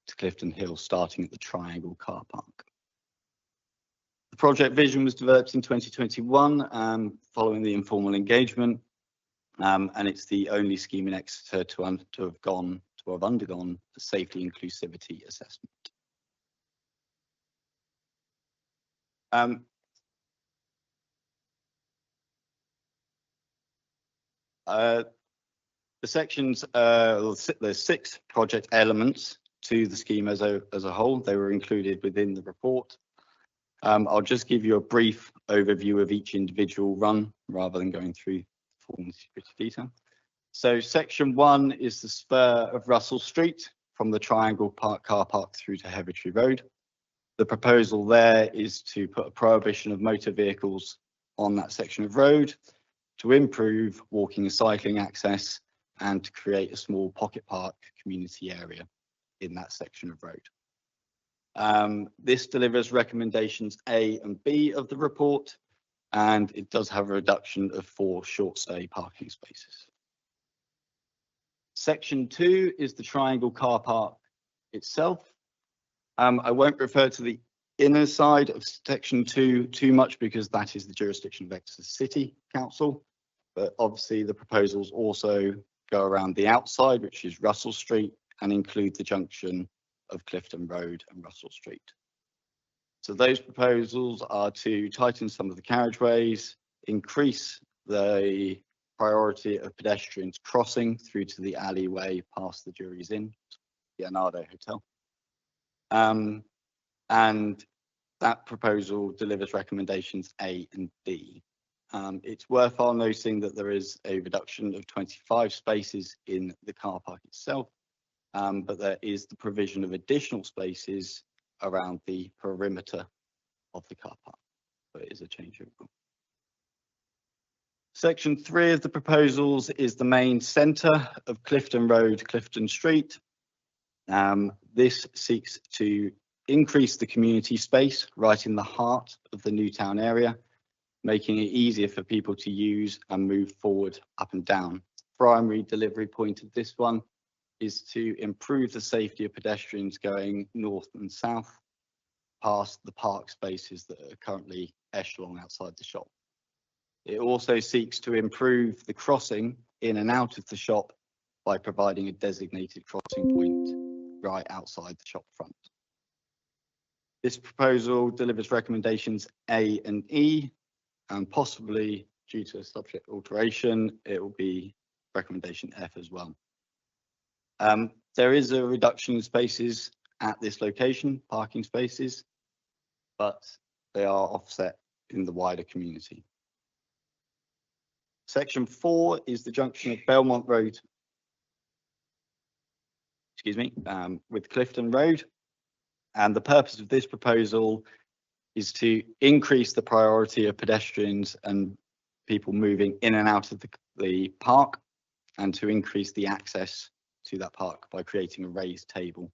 to Clifton Hill, starting at the Triangle car park. The project vision was developed in 2021 following the informal engagement, and it's the only scheme in Exeter to have undergone a safety inclusivity assessment. The sections, there's 6 project elements to the scheme as a whole. They were included within the report. I'll just give you a brief overview of each individual run rather than going through full detail. So section 1 is the spur of Russell Street from the Triangle Park car park through to Heathertree Road. The proposal there is to put a prohibition of motor vehicles on that section of road to improve walking and cycling access and to create a small pocket park community area in that section of road. This delivers recommendations A and B of the report, and it does have a reduction of 4 short stay parking spaces. Section 2 is the Triangle car park itself. I won't refer to the inner side of section 2 too much because that is the jurisdiction of Exeter City Council, but obviously the proposals also go around the outside, which is Russell Street, and include the junction of Clifton Road and Russell Street. So those proposals are to tighten some of the carriageways, increase the priority of pedestrians crossing through to the alleyway past the Jury's Inn, the Arnado Hotel. And that proposal delivers recommendations A and D. It's worthwhile noting that there is a reduction of 25 spaces in the car park itself, but there is the provision of additional spaces around the perimeter of the car park. So it is a change overall. Section 3 of the proposals is the main centre of Clifton Road, Clifton Street. This seeks to increase the community space right in the heart of the Newtown area, making it easier for people to use and move forward up and down. Primary delivery point of this one is to improve the safety of pedestrians going north and south past the park spaces that are currently echelon outside the shop. It also seeks to improve the crossing in and out of the shop by providing a designated crossing point right outside the shop front. This proposal delivers recommendations A and E, and possibly due to a subject alteration, it will be recommendation F as well. There is a reduction in spaces at this location, parking spaces, but they are offset in the wider community. Section 4 is the junction of Belmont Road, with Clifton Road. And the purpose of this proposal is to increase the priority of pedestrians and people moving in and out of the park, and to increase the access to that park by creating a raised table.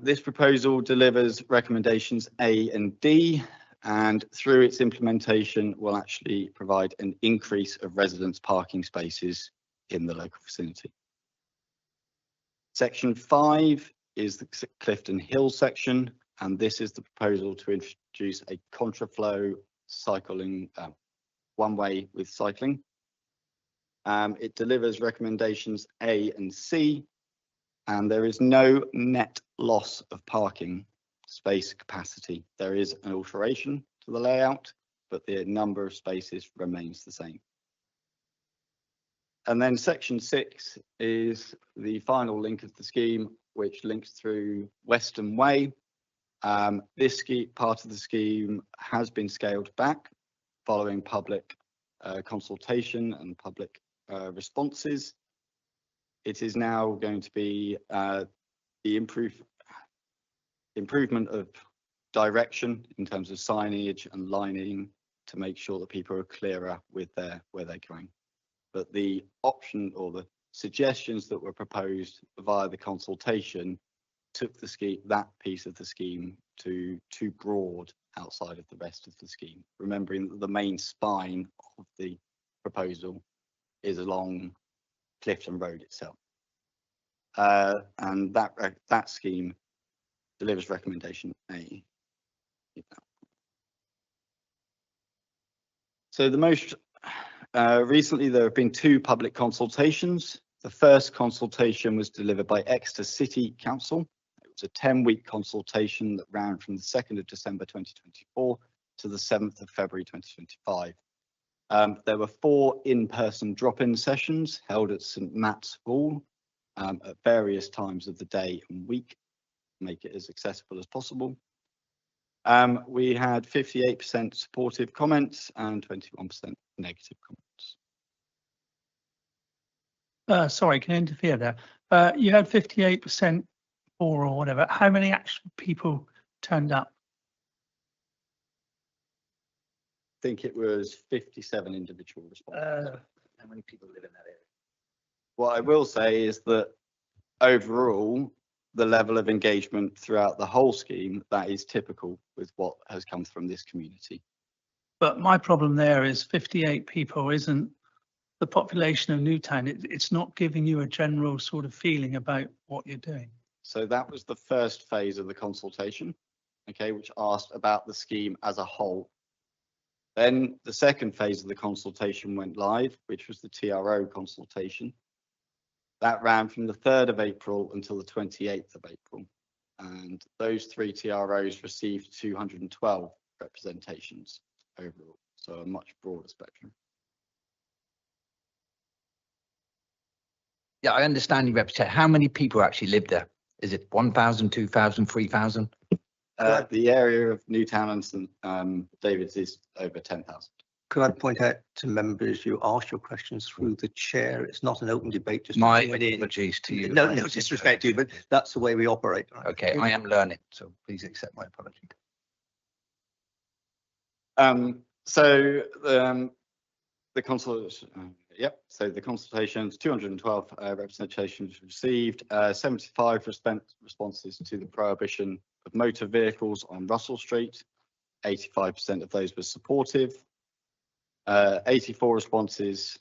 This proposal delivers recommendations A and D, and through its implementation will actually provide an increase of residents' parking spaces in the local vicinity. Section 5 is the Clifton Hill section, and this is the proposal to introduce a contraflow cycling, one-way with cycling. It delivers recommendations A and C, and there is no net loss of parking space capacity. There is an alteration to the layout, but the number of spaces remains the same. And then section 6 is the final link of the scheme, which links through Western Way. This part of the scheme has been scaled back following public consultation and public responses. It is now going to be the improvement of direction in terms of signage and lining to make sure that people are clearer with where they're going. But the option or the suggestions that were proposed via the consultation took the scheme, that piece of the scheme, to too broad outside of the rest of the scheme, remembering that the main spine of the proposal is along Clifton Road itself. And that scheme delivers recommendation A. So the most recently there have been 2 public consultations. The first consultation was delivered by Exeter City Council. It was a 10-week consultation that ran from the 2nd of December 2024 to the 7th of February 2025. There were 4 in-person drop-in sessions held at St Matt's Hall at various times of the day and week, make it as accessible as possible. We had 58% supportive comments and 21% negative comments. Sorry, can I interfere there? You had 58% for or whatever. How many actual people turned up? I think it was 57 individual responses. How many people live in that area? What I will say is that overall, the level of engagement throughout the whole scheme, that is typical with what has come from this community. But my problem there is 58 people isn't the population of Newtown. It's not giving you a general sort of feeling about what you're doing. So that was the first phase of the consultation, okay, which asked about the scheme as a whole. Then the second phase of the consultation went live, which was the TRO consultation. That ran from the 3rd of April until the 28th of April. And those 3 TROs received 212 representations overall, so a much broader spectrum. Yeah, I understand you represent. How many people actually live there? Is it 1,000, 2,000, 3,000? The area of Newtown and St David's is over 10,000. Could I point out to members, you ask your questions through the chair. It's not an open debate. Just My apologies to you. No disrespect to you, but that's the way we operate. Right? Okay, I am learning, so please accept my apology. The consultation, so the consultations, 212 representations received, 75 responses to the prohibition of motor vehicles on Russell Street. 85% of those were supportive. 84 responses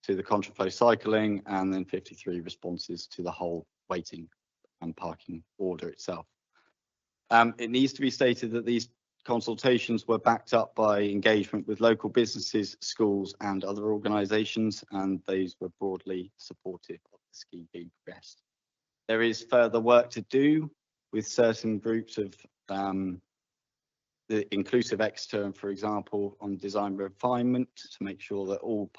to the contraflow cycling, and then 53 responses to the whole waiting and parking order itself. It needs to be stated that these consultations were backed up by engagement with local businesses, schools and other organisations, and these were broadly supportive of the scheme being progressed. There is further work to do with certain groups of the inclusive Exeter, for example, on design refinement to make sure that all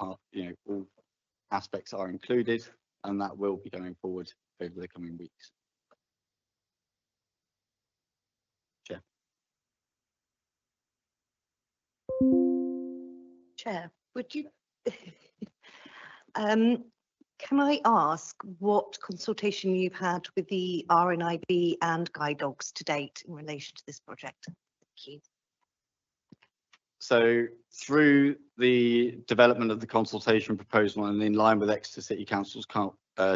aspects are included, and that will be going forward over the coming weeks. Chair. Chair, would you Can I ask what consultation you've had with the RNIB and guide dogs to date in relation to this project? Thank you. So through the development of the consultation proposal and in line with Exeter City Council's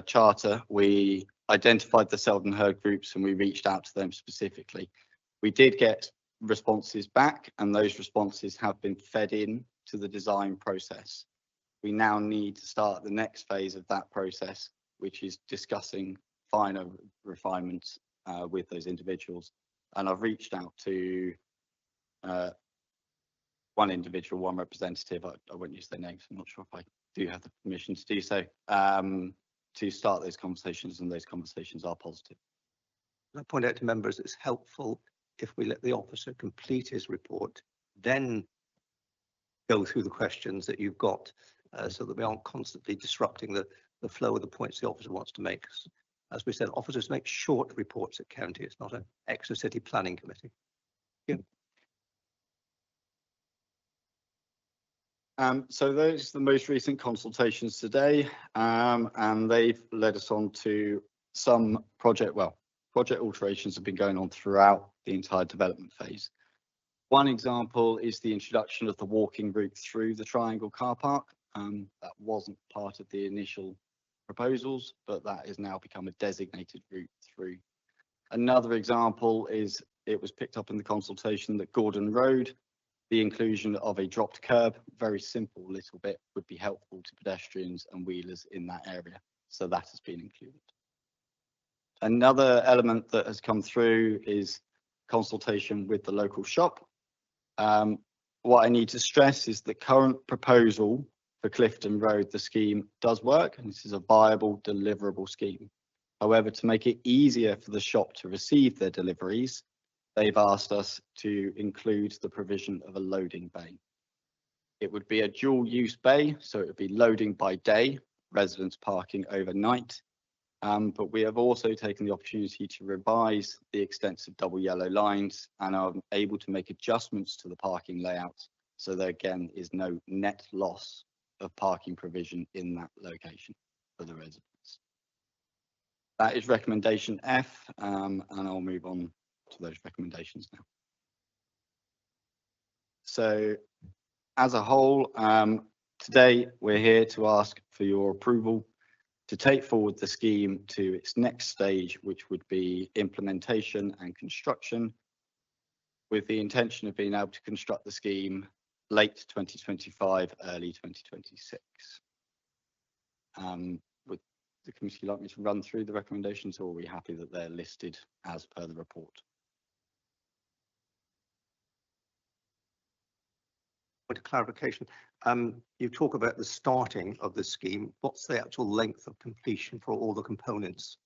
charter, we identified the seldom heard groups and we reached out to them specifically. We did get responses back and those responses have been fed in to the design process. We now need to start the next phase of that process, which is discussing finer refinements with those individuals. And I've reached out to one individual, one representative, I won't use their names, I'm not sure if I do have the permission to do so, to start those conversations, and those conversations are positive. I point out to members it's helpful if we let the officer complete his report, then go through the questions that you've got, so that we aren't constantly disrupting the flow of the points the officer wants to make. As we said, officers make short reports at county. It's not an Exeter City Planning Committee. Yeah. So those are the most recent consultations today, and they've led us on to some project alterations have been going on throughout the entire development phase. One example is the introduction of the walking route through the Triangle car park. That wasn't part of the initial proposals, but that has now become a designated route through. Another example is it was picked up in the consultation that Gordon Road, the inclusion of a dropped curb, very simple little bit, would be helpful to pedestrians and wheelers in that area. So that has been included. Another element that has come through is consultation with the local shop. What I need to stress is the current proposal for Clifton Road, the scheme does work, and this is a viable, deliverable scheme. However, to make it easier for the shop to receive their deliveries, they've asked us to include the provision of a loading bay. It would be a dual use bay, so it would be loading by day, residents parking overnight. But we have also taken the opportunity to revise the extensive double yellow lines and are able to make adjustments to the parking layout. So there again is no net loss of parking provision in that location for the residents. That is recommendation F, and I'll move on to those recommendations now. So as a whole, today we're here to ask for your approval to take forward the scheme to its next stage, which would be implementation and construction, with the intention of being able to construct the scheme late 2025, early 2026. Would the committee like me to run through the recommendations, or are we happy that they're listed as per the report? Point of clarification, you talk about the starting of the scheme. What's the actual length of completion for all the components?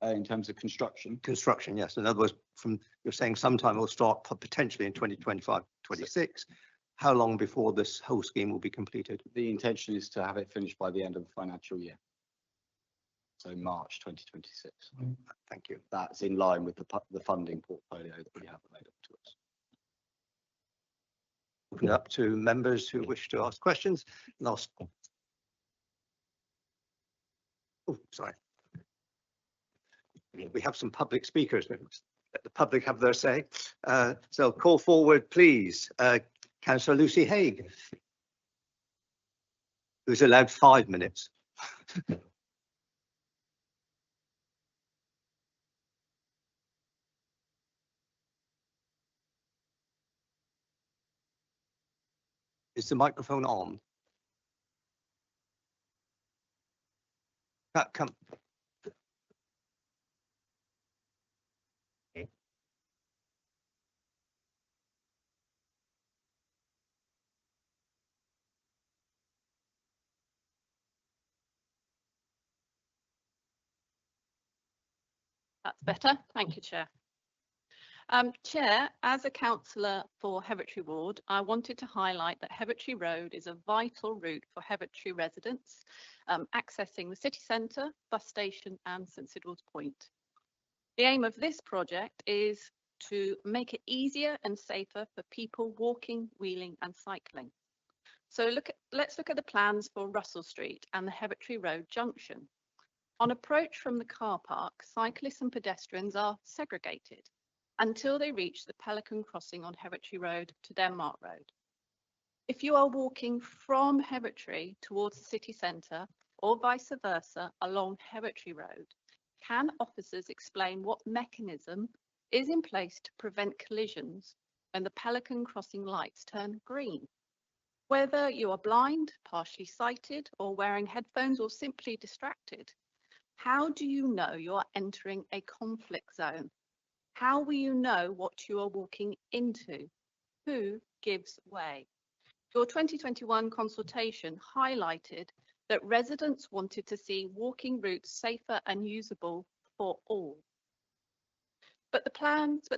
In terms of construction? Construction, yes. In other words, you're saying sometime will start potentially in 2025, 26. How long before this whole scheme will be completed? The intention is to have it finished by the end of the financial year. So March 2026. Thank you. That's in line with the funding portfolio that we have available to us. Open it up to members who wish to ask questions. Last. Oh, sorry. We have some public speakers. Let the public have their say. So call forward, please. Councillor Lucy Haig, who's allowed 5 minutes. Is the microphone on? Come. That's better. Thank you, Chair. Chair, as a councillor for Hevertree Ward, I wanted to highlight that Hevertree Road is a vital route for Hevertree residents, accessing the city centre, bus station and St Sidwell's Point. The aim of this project is to make it easier and safer for people walking, wheeling and cycling. So let's look at the plans for Russell Street and the Hevertree Road junction. On approach from the car park, cyclists and pedestrians are segregated until they reach the Pelican crossing on Hevertree Road to Denmark Road. If you are walking from Hevertree towards the city centre or vice versa along Hevertree Road, can officers explain what mechanism is in place to prevent collisions when the Pelican crossing lights turn green? Whether you are blind, partially sighted, or wearing headphones, or simply distracted, how do you know you are entering a conflict zone? How will you know what you are walking into? Who gives way? Your 2021 consultation highlighted that residents wanted to see walking routes safer and usable for all. But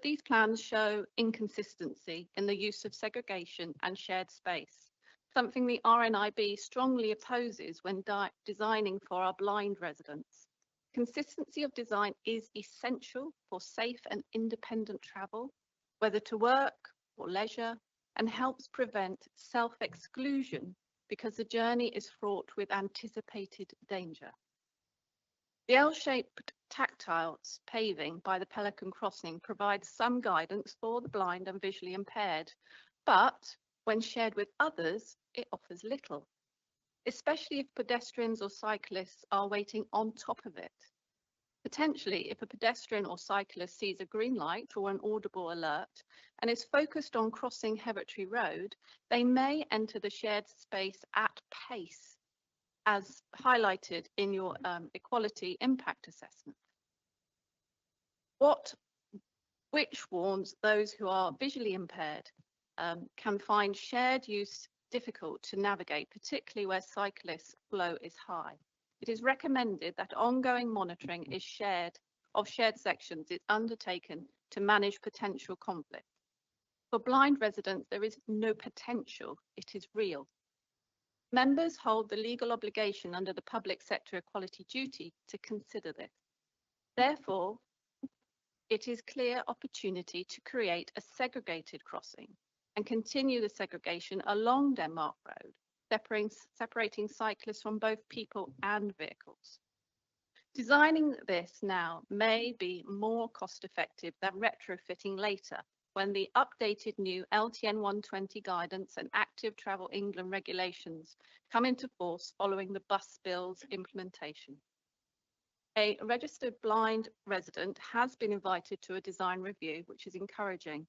these plans show inconsistency in the use of segregation and shared space, something the RNIB strongly opposes when designing for our blind residents. Consistency of design is essential for safe and independent travel, whether to work or leisure, and helps prevent self-exclusion because the journey is fraught with anticipated danger. The L-shaped tactile paving by the Pelican crossing provides some guidance for the blind and visually impaired, but when shared with others, it offers little, especially if pedestrians or cyclists are waiting on top of it. Potentially, if a pedestrian or cyclist sees a green light or an audible alert and is focused on crossing Hevertree Road, they may enter the shared space at pace, as highlighted in your equality impact assessment. Which warns those who are visually impaired can find shared use difficult to navigate, particularly where cyclist flow is high. It is recommended that ongoing monitoring of shared sections is undertaken to manage potential conflict. For blind residents, there is no potential, it is real. Members hold the legal obligation under the public sector equality duty to consider this. Therefore, it is clear opportunity to create a segregated crossing and continue the segregation along Denmark Road, separating cyclists from both people and vehicles. Designing this now may be more cost effective than retrofitting later, when the updated new LTN 120 guidance and Active Travel England regulations come into force following the bus bill's implementation. A registered blind resident has been invited to a design review, which is encouraging.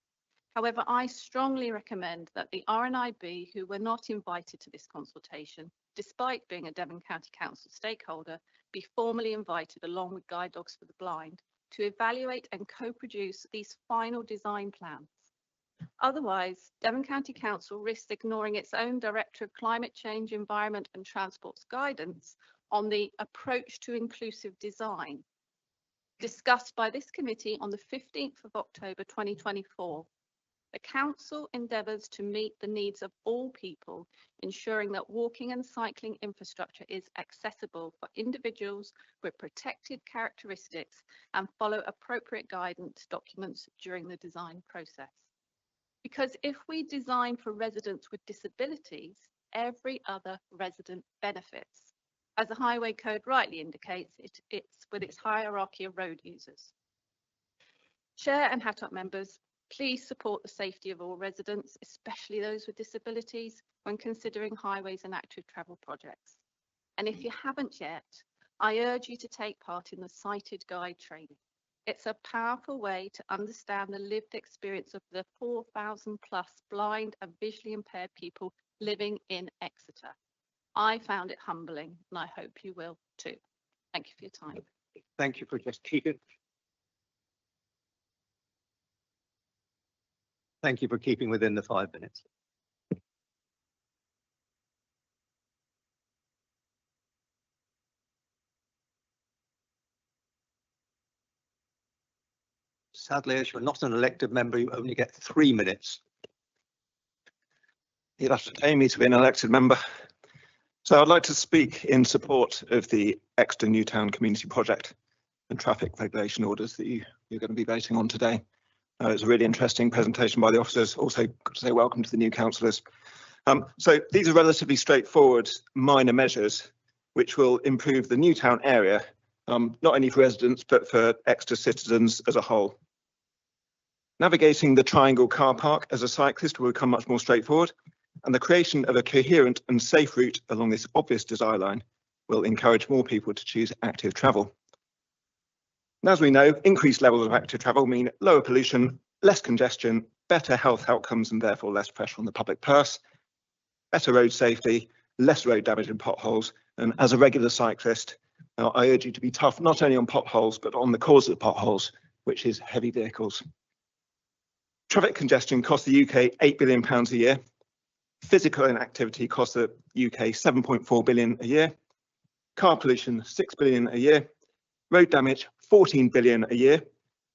However, I strongly recommend that the RNIB, who were not invited to this consultation, despite being a Devon County Council stakeholder, be formally invited along with Guide Dogs for the Blind to evaluate and co-produce these final design plans. Otherwise, Devon County Council risks ignoring its own Director of Climate Change, Environment and Transport's guidance on the approach to inclusive design, discussed by this committee on the 15th of October 2024. The Council endeavours to meet the needs of all people, ensuring that walking and cycling infrastructure is accessible for individuals with protected characteristics and follow appropriate guidance documents during the design process. Because if we design for residents with disabilities, every other resident benefits. As the Highway Code rightly indicates, it's with its hierarchy of road users. Chair and HATOP members, please support the safety of all residents, especially those with disabilities, when considering highways and active travel projects. And if you haven't yet, I urge you to take part in the sighted guide training. It's a powerful way to understand the lived experience of the 4,000 plus blind and visually impaired people living in Exeter. I found it humbling, and I hope you will too. Thank you for your time. Thank you for just keeping. Thank you for keeping within the 5 minutes. Sadly, as you're not an elected member, you only get 3 minutes. You'd have to pay me to be an elected member. So I'd like to speak in support of the Exeter Newtown Community Project and traffic regulation orders that you're going to be voting on today. It was a really interesting presentation by the officers. Also, got to say welcome to the new councillors. So these are relatively straightforward minor measures which will improve the Newtown area, not only for residents, but for Exeter citizens as a whole. Navigating the Triangle car park as a cyclist will become much more straightforward, and the creation of a coherent and safe route along this obvious desire line will encourage more people to choose active travel. And as we know, increased levels of active travel mean lower pollution, less congestion, better health outcomes, and therefore less pressure on the public purse, better road safety, less road damage and potholes. And as a regular cyclist, I urge you to be tough, not only on potholes, but on the cause of the potholes, which is heavy vehicles. Traffic congestion costs the UK £8 billion a year. Physical inactivity costs the UK 7.4 billion a year. Car pollution, 6 billion a year. Road damage, 14 billion a year.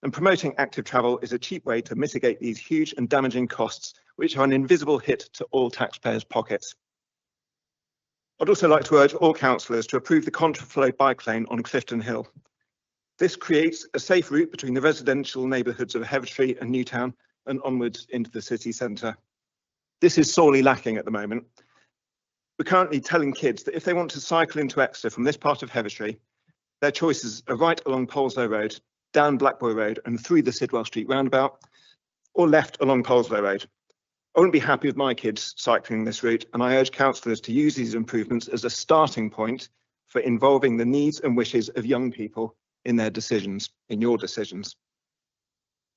And promoting active travel is a cheap way to mitigate these huge and damaging costs, which are an invisible hit to all taxpayers' pockets. I'd also like to urge all councillors to approve the contraflow bike lane on Clifton Hill. This creates a safe route between the residential neighbourhoods of Hevertree and Newtown and onwards into the city centre. This is sorely lacking at the moment. We're currently telling kids that if they want to cycle into Exeter from this part of Hevertree, their choices are right along Poleslow Road, down Blackboy Road and through the Sidwell Street roundabout, or left along Poleslow Road. I wouldn't be happy with my kids cycling this route, and I urge councillors to use these improvements as a starting point for involving the needs and wishes of young people in their decisions, in your decisions.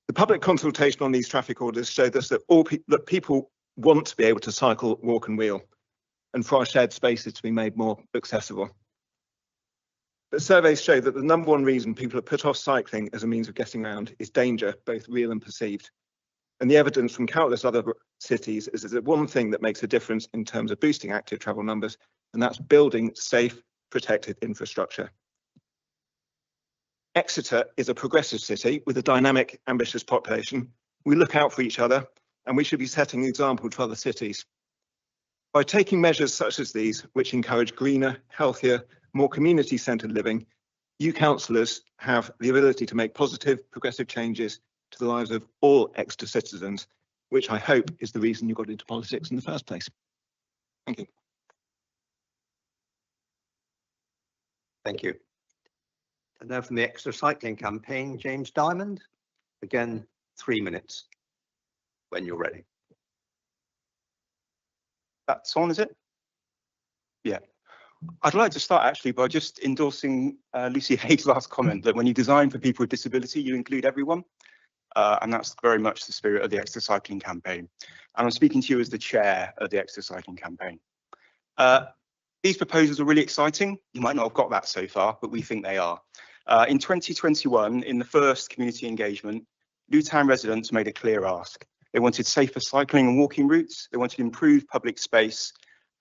The public consultation on these traffic orders showed us that people want to be able to cycle, walk and wheel, and for our shared spaces to be made more accessible. But surveys show that the number one reason people have put off cycling as a means of getting around is danger, both real and perceived. And the evidence from countless other cities is that one thing that makes a difference in terms of boosting active travel numbers, and that's building safe, protected infrastructure. Exeter is a progressive city with a dynamic, ambitious population. We look out for each other, and we should be setting an example to other cities. By taking measures such as these, which encourage greener, healthier, more community-centred living, you councillors have the ability to make positive, progressive changes to the lives of all Exeter citizens, which I hope is the reason you got into politics in the first place. Thank you. Thank you. And now from the Exeter Cycling Campaign, James Diamond. Again, 3 minutes when you're ready. That's on, is it? Yeah. I'd like to start actually by just endorsing Lucy Hayes' last comment that when you design for people with disability, you include everyone. And that's very much the spirit of the Exeter Cycling Campaign. And I'm speaking to you as the chair of the Exeter Cycling Campaign. These proposals are really exciting. You might not have got that so far, but we think they are. In 2021, in the first community engagement, Newtown residents made a clear ask. They wanted safer cycling and walking routes, they wanted improved public space,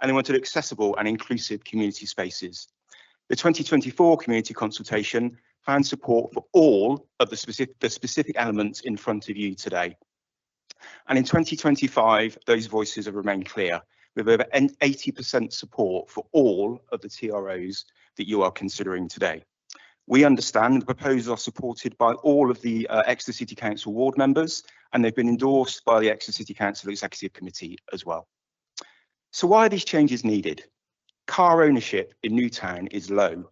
and they wanted accessible and inclusive community spaces. The 2024 community consultation found support for all of the specific elements in front of you today. And in 2025, those voices have remained clear, with over 80% support for all of the TROs that you are considering today. We understand the proposals are supported by all of the Exeter City Council ward members, and they've been endorsed by the Exeter City Council Executive Committee as well. So why are these changes needed? Car ownership in Newtown is low.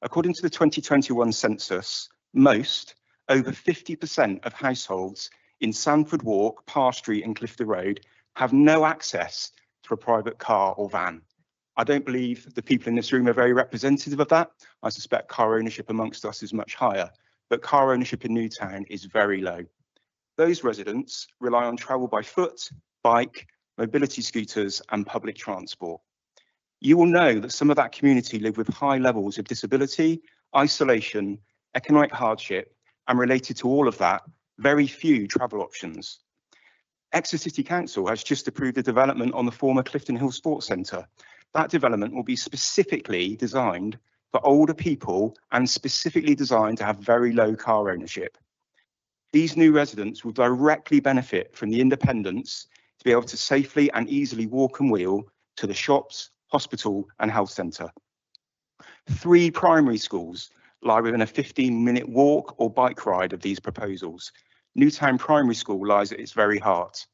According to the 2021 census, over 50% of households in Sandford Walk, Parr Street and Clifton Road have no access to a private car or van. I don't believe the people in this room are very representative of that. I suspect car ownership amongst us is much higher, but car ownership in Newtown is very low. Those residents rely on travel by foot, bike, mobility scooters and public transport. You will know that some of that community live with high levels of disability, isolation, economic hardship, and related to all of that, very few travel options. Exeter City Council has just approved a development on the former Clifton Hill Sports Centre. That development will be specifically designed for older people and specifically designed to have very low car ownership. These new residents will directly benefit from the independence to be able to safely and easily walk and wheel to the shops, hospital and health centre. 3 primary schools lie within a 15-minute walk or bike ride of these proposals. Newtown Primary School lies at its very heart.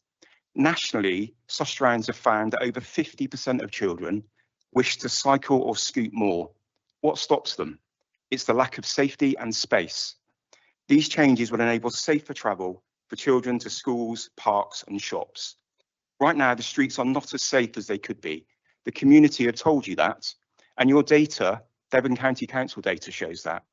Nationally, Australians have found that over 50% of children wish to cycle or scoot more. What stops them? It's the lack of safety and space. These changes will enable safer travel for children to schools, parks and shops. Right now, the streets are not as safe as they could be. The community have told you that, and your data, Devon County Council data, shows that.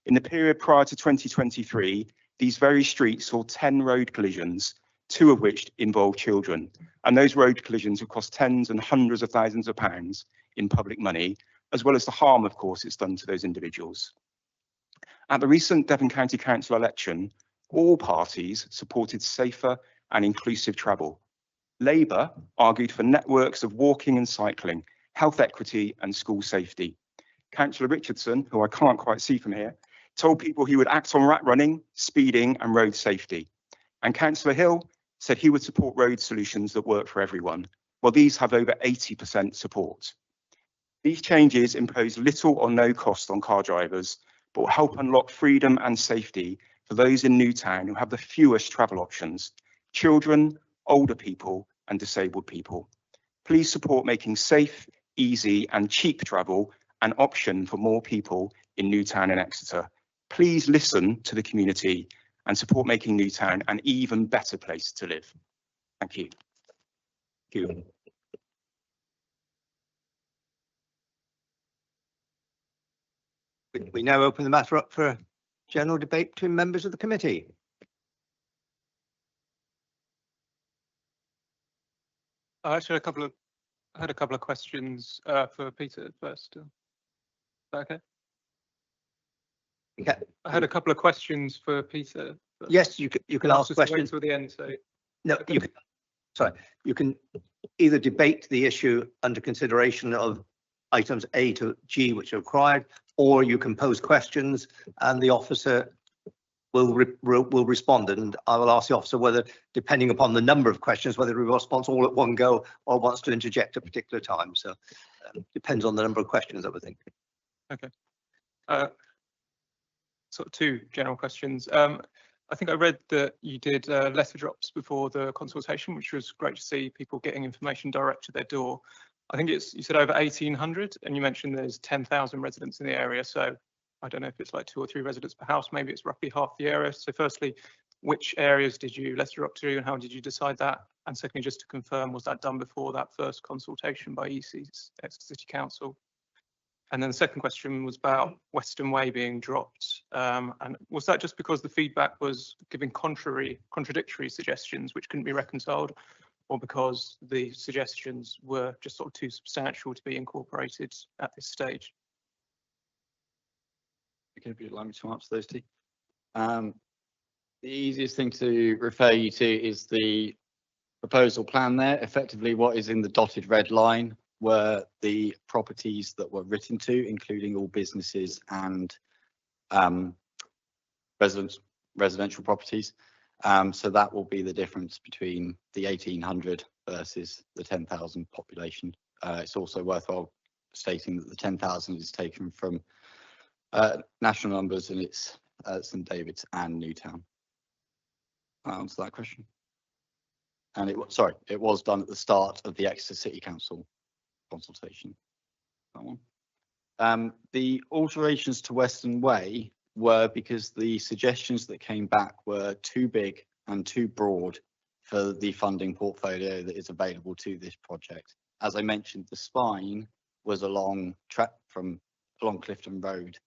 In the period prior to 2023, these very streets saw 10 road collisions, 2 of which involved children. And those road collisions have cost tens and hundreds of thousands of pounds in public money, as well as the harm, of course, it's done to those individuals. At the recent Devon County Council election, all parties supported safer and inclusive travel. Labour argued for networks of walking and cycling, health equity and school safety. Councillor Richardson, who I can't quite see from here, told people he would act on rat running, speeding and road safety. And Councillor Hill said he would support road solutions that work for everyone. Well, these have over 80% support. These changes impose little or no cost on car drivers, but will help unlock freedom and safety for those in Newtown who have the fewest travel options: children, older people and disabled people. Please support making safe, easy and cheap travel an option for more people in Newtown and Exeter. Please listen to the community and support making Newtown an even better place to live. Thank you. Thank you. We now open the matter up for general debate between members of the committee. I actually had a couple of questions for Peter first. Is that okay? Okay. I had a couple of questions for Peter. Yes, you can ask questions. Till the end, so. No, you can, sorry, you can either debate the issue under consideration of items A to G, which are required, or you can pose questions and the officer will respond, and I will ask the officer whether, depending upon the number of questions, whether he responds all at one go or wants to interject at a particular time. So depends on the number of questions that we think. Okay. Sort of 2 general questions. I think I read that you did letter drops before the consultation, which was great to see, people getting information direct to their door. I think you said over 1,800, and you mentioned there's 10,000 residents in the area. So I don't know if it's like 2 or 3 residents per house, maybe it's roughly half the area. So firstly, which areas did you letter drop to and how did you decide that? And secondly, just to confirm, was that done before that first consultation by EC's Exeter City Council? And then the second question was about Western Way being dropped. And was that just because the feedback was giving contradictory suggestions which couldn't be reconciled, or because the suggestions were just sort of too substantial to be incorporated at this stage? Okay, if you'd like me to answer those 2. The easiest thing to refer you to is the proposal plan there. Effectively, what is in the dotted red line were the properties that were written to, including all businesses and residential properties. So that will be the difference between the 1,800 versus the 10,000 population. It's also worthwhile stating that the 10,000 is taken from national numbers, and it's St David's and Newtown. Answer that question. And it was done at the start of the Exeter City Council consultation. That one. The alterations to Western Way were because the suggestions that came back were too big and too broad for the funding portfolio that is available to this project. As I mentioned, the spine was along Clifton Road.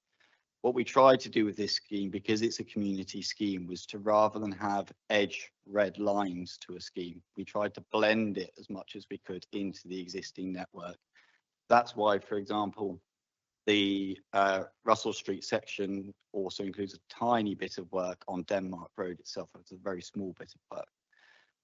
What we tried to do with this scheme, because it's a community scheme, was to, rather than have edge red lines to a scheme, we tried to blend it as much as we could into the existing network. That's why, for example, the Russell Street section also includes a tiny bit of work on Denmark Road itself. It's a very small bit of work.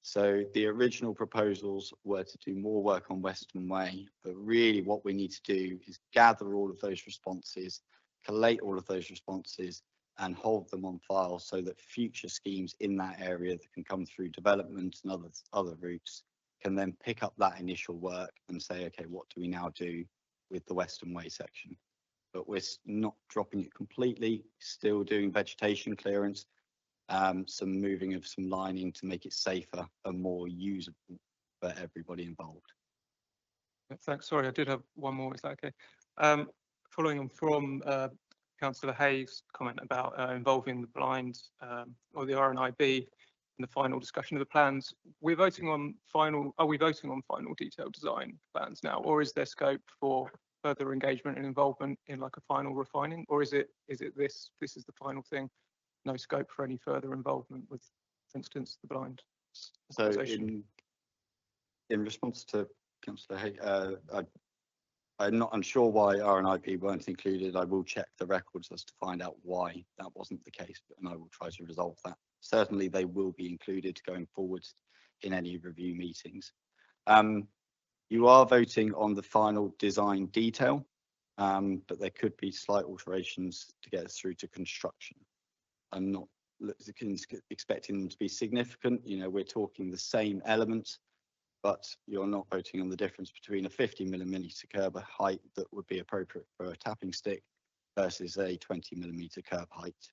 So the original proposals were to do more work on Western Way, but really what we need to do is gather all of those responses, collate all of those responses and hold them on file so that future schemes in that area that can come through development and other routes can then pick up that initial work and say, okay, what do we now do with the Western Way section? But we're not dropping it completely, still doing vegetation clearance, some moving of some lining to make it safer and more usable for everybody involved. Thanks. Sorry, I did have one more. Is that okay? Following on from Councillor Hayes' comment about involving the blind or the RNIB in the final discussion of the plans, we're voting on final. Are we voting on final detailed design plans now, or is there scope for further engagement and involvement in like a final refining, or is it this is the final thing? No scope for any further involvement with, for instance, the blind. So in response to Councillor Hay, I'm not unsure why RNIP weren't included. I will check the records as to find out why that wasn't the case, and I will try to resolve that. Certainly they will be included going forward in any review meetings. You are voting on the final design detail, but there could be slight alterations to get us through to construction. I'm not expecting them to be significant. You know, we're talking the same elements, but you're not voting on the difference between a 50mm curb height that would be appropriate for a tapping stick versus a 20mm curb height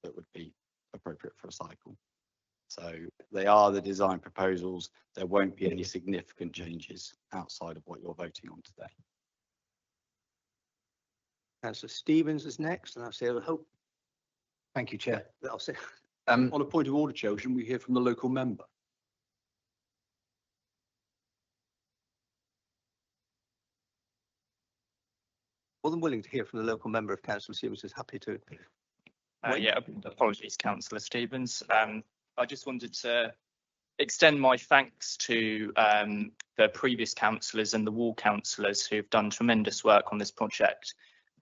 that would be appropriate for a cycle. So they are the design proposals. There won't be any significant changes outside of what you're voting on today. Councillor Stevens is next, and I'll say Hope. Thank you, Chair. I'll say. On a point of order, Chair, shouldn't we hear from the local member? More than willing to hear from the local member if Councillor Stevens is happy to. Yeah, apologies, Councillor Stevens. I just wanted to extend my thanks to the previous councillors and the ward councillors who've done tremendous work on this project.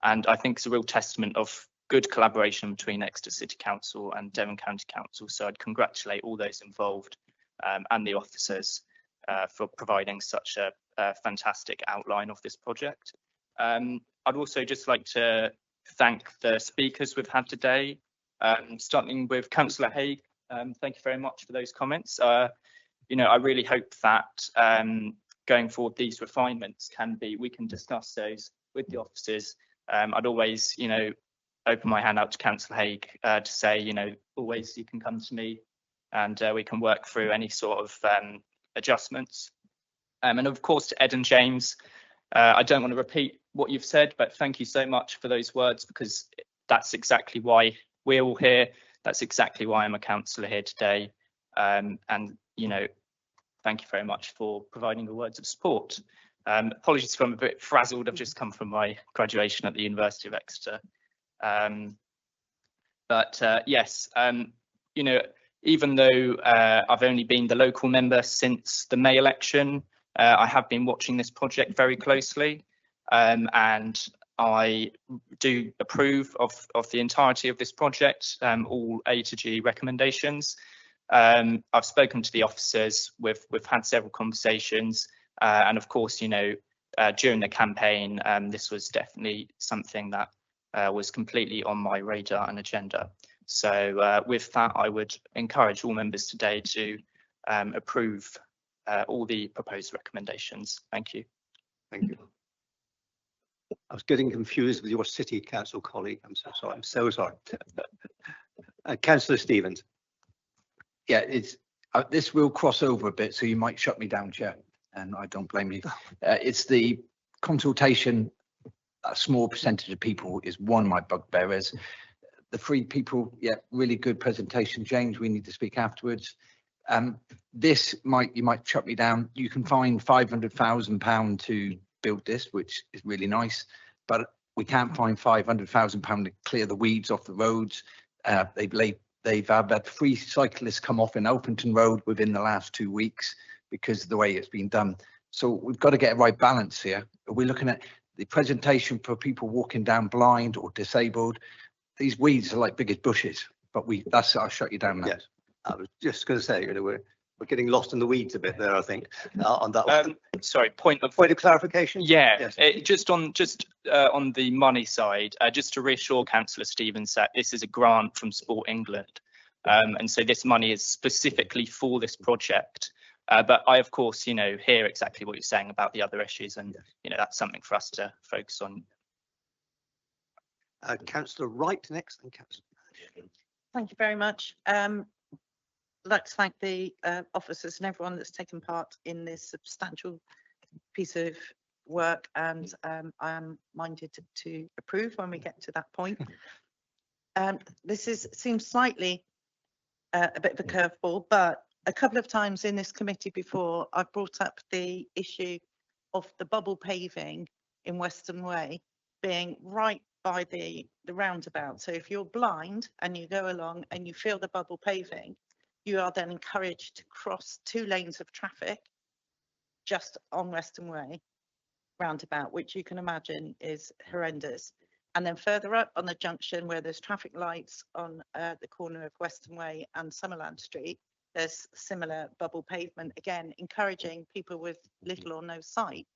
And I think it's a real testament of good collaboration between Exeter City Council and Devon County Council. So I'd congratulate all those involved and the officers for providing such a fantastic outline of this project. I'd also just like to thank the speakers we've had today, starting with Councillor Haigh. Thank you very much for those comments. You know, I really hope that going forward, these refinements we can discuss those with the officers. I'd always, you know, open my hand out to Councillor Haigh to say, you know, always you can come to me and we can work through any sort of adjustments. And of course to Ed and James, I don't want to repeat what you've said, but thank you so much for those words, because that's exactly why we're all here. That's exactly why I'm a councillor here today. And, you know, thank you very much for providing the words of support. Apologies if I'm a bit frazzled. I've just come from my graduation at the University of Exeter. Yes, you know, even though I've only been the local member since the May election, I have been watching this project very closely, and I do approve of the entirety of this project, all A to G recommendations. I've spoken to the officers, we've had several conversations, and of course, you know, during the campaign, this was definitely something that was completely on my radar and agenda. So with that, I would encourage all members today to approve all the proposed recommendations. Thank you. Thank you. I was getting confused with your city council colleague. I'm so sorry. I'm so sorry. Councillor Stevens. Yeah, this will cross over a bit, so you might shut me down, Chair, and I don't blame you. It's the consultation. A small percentage of people is one of my bugbearers. The 3 people, yeah, really good presentation. James, we need to speak afterwards. You might shut me down. You can find £500,000 to build this, which is really nice, but we can't find £500,000 to clear the weeds off the roads. They've had 3 cyclists come off in Elpington Road within the last 2 weeks because of the way it's been done. So we've got to get a right balance here. We're looking at the presentation for people walking down blind or disabled. These weeds are like big as bushes, but I'll shut you down now. Yes, I was just going to say, you know, we're getting lost in the weeds a bit there, I think, on that one. Sorry, point of clarification. Yeah, yes. just on the money side, just to reassure Councillor Stevens that this is a grant from Sport England, and so this money is specifically for this project. But I, of course, you know, hear exactly what you're saying about the other issues, and you know that's something for us to focus on. Councillor Wright next, and Councillor. Thank you very much. I'd like to thank the officers and everyone that's taken part in this substantial piece of work, and I am minded to approve when we get to that point. Seems slightly a bit of a curveball, but a couple of times in this committee before, I've brought up the issue of the bubble paving in Western Way being right by the roundabout. So if you're blind and you go along and you feel the bubble paving, you are then encouraged to cross 2 lanes of traffic just on Western Way roundabout, which you can imagine is horrendous. And then further up on the junction where there's traffic lights on the corner of Western Way and Summerland Street, there's similar bubble pavement, again, encouraging people with little or no sight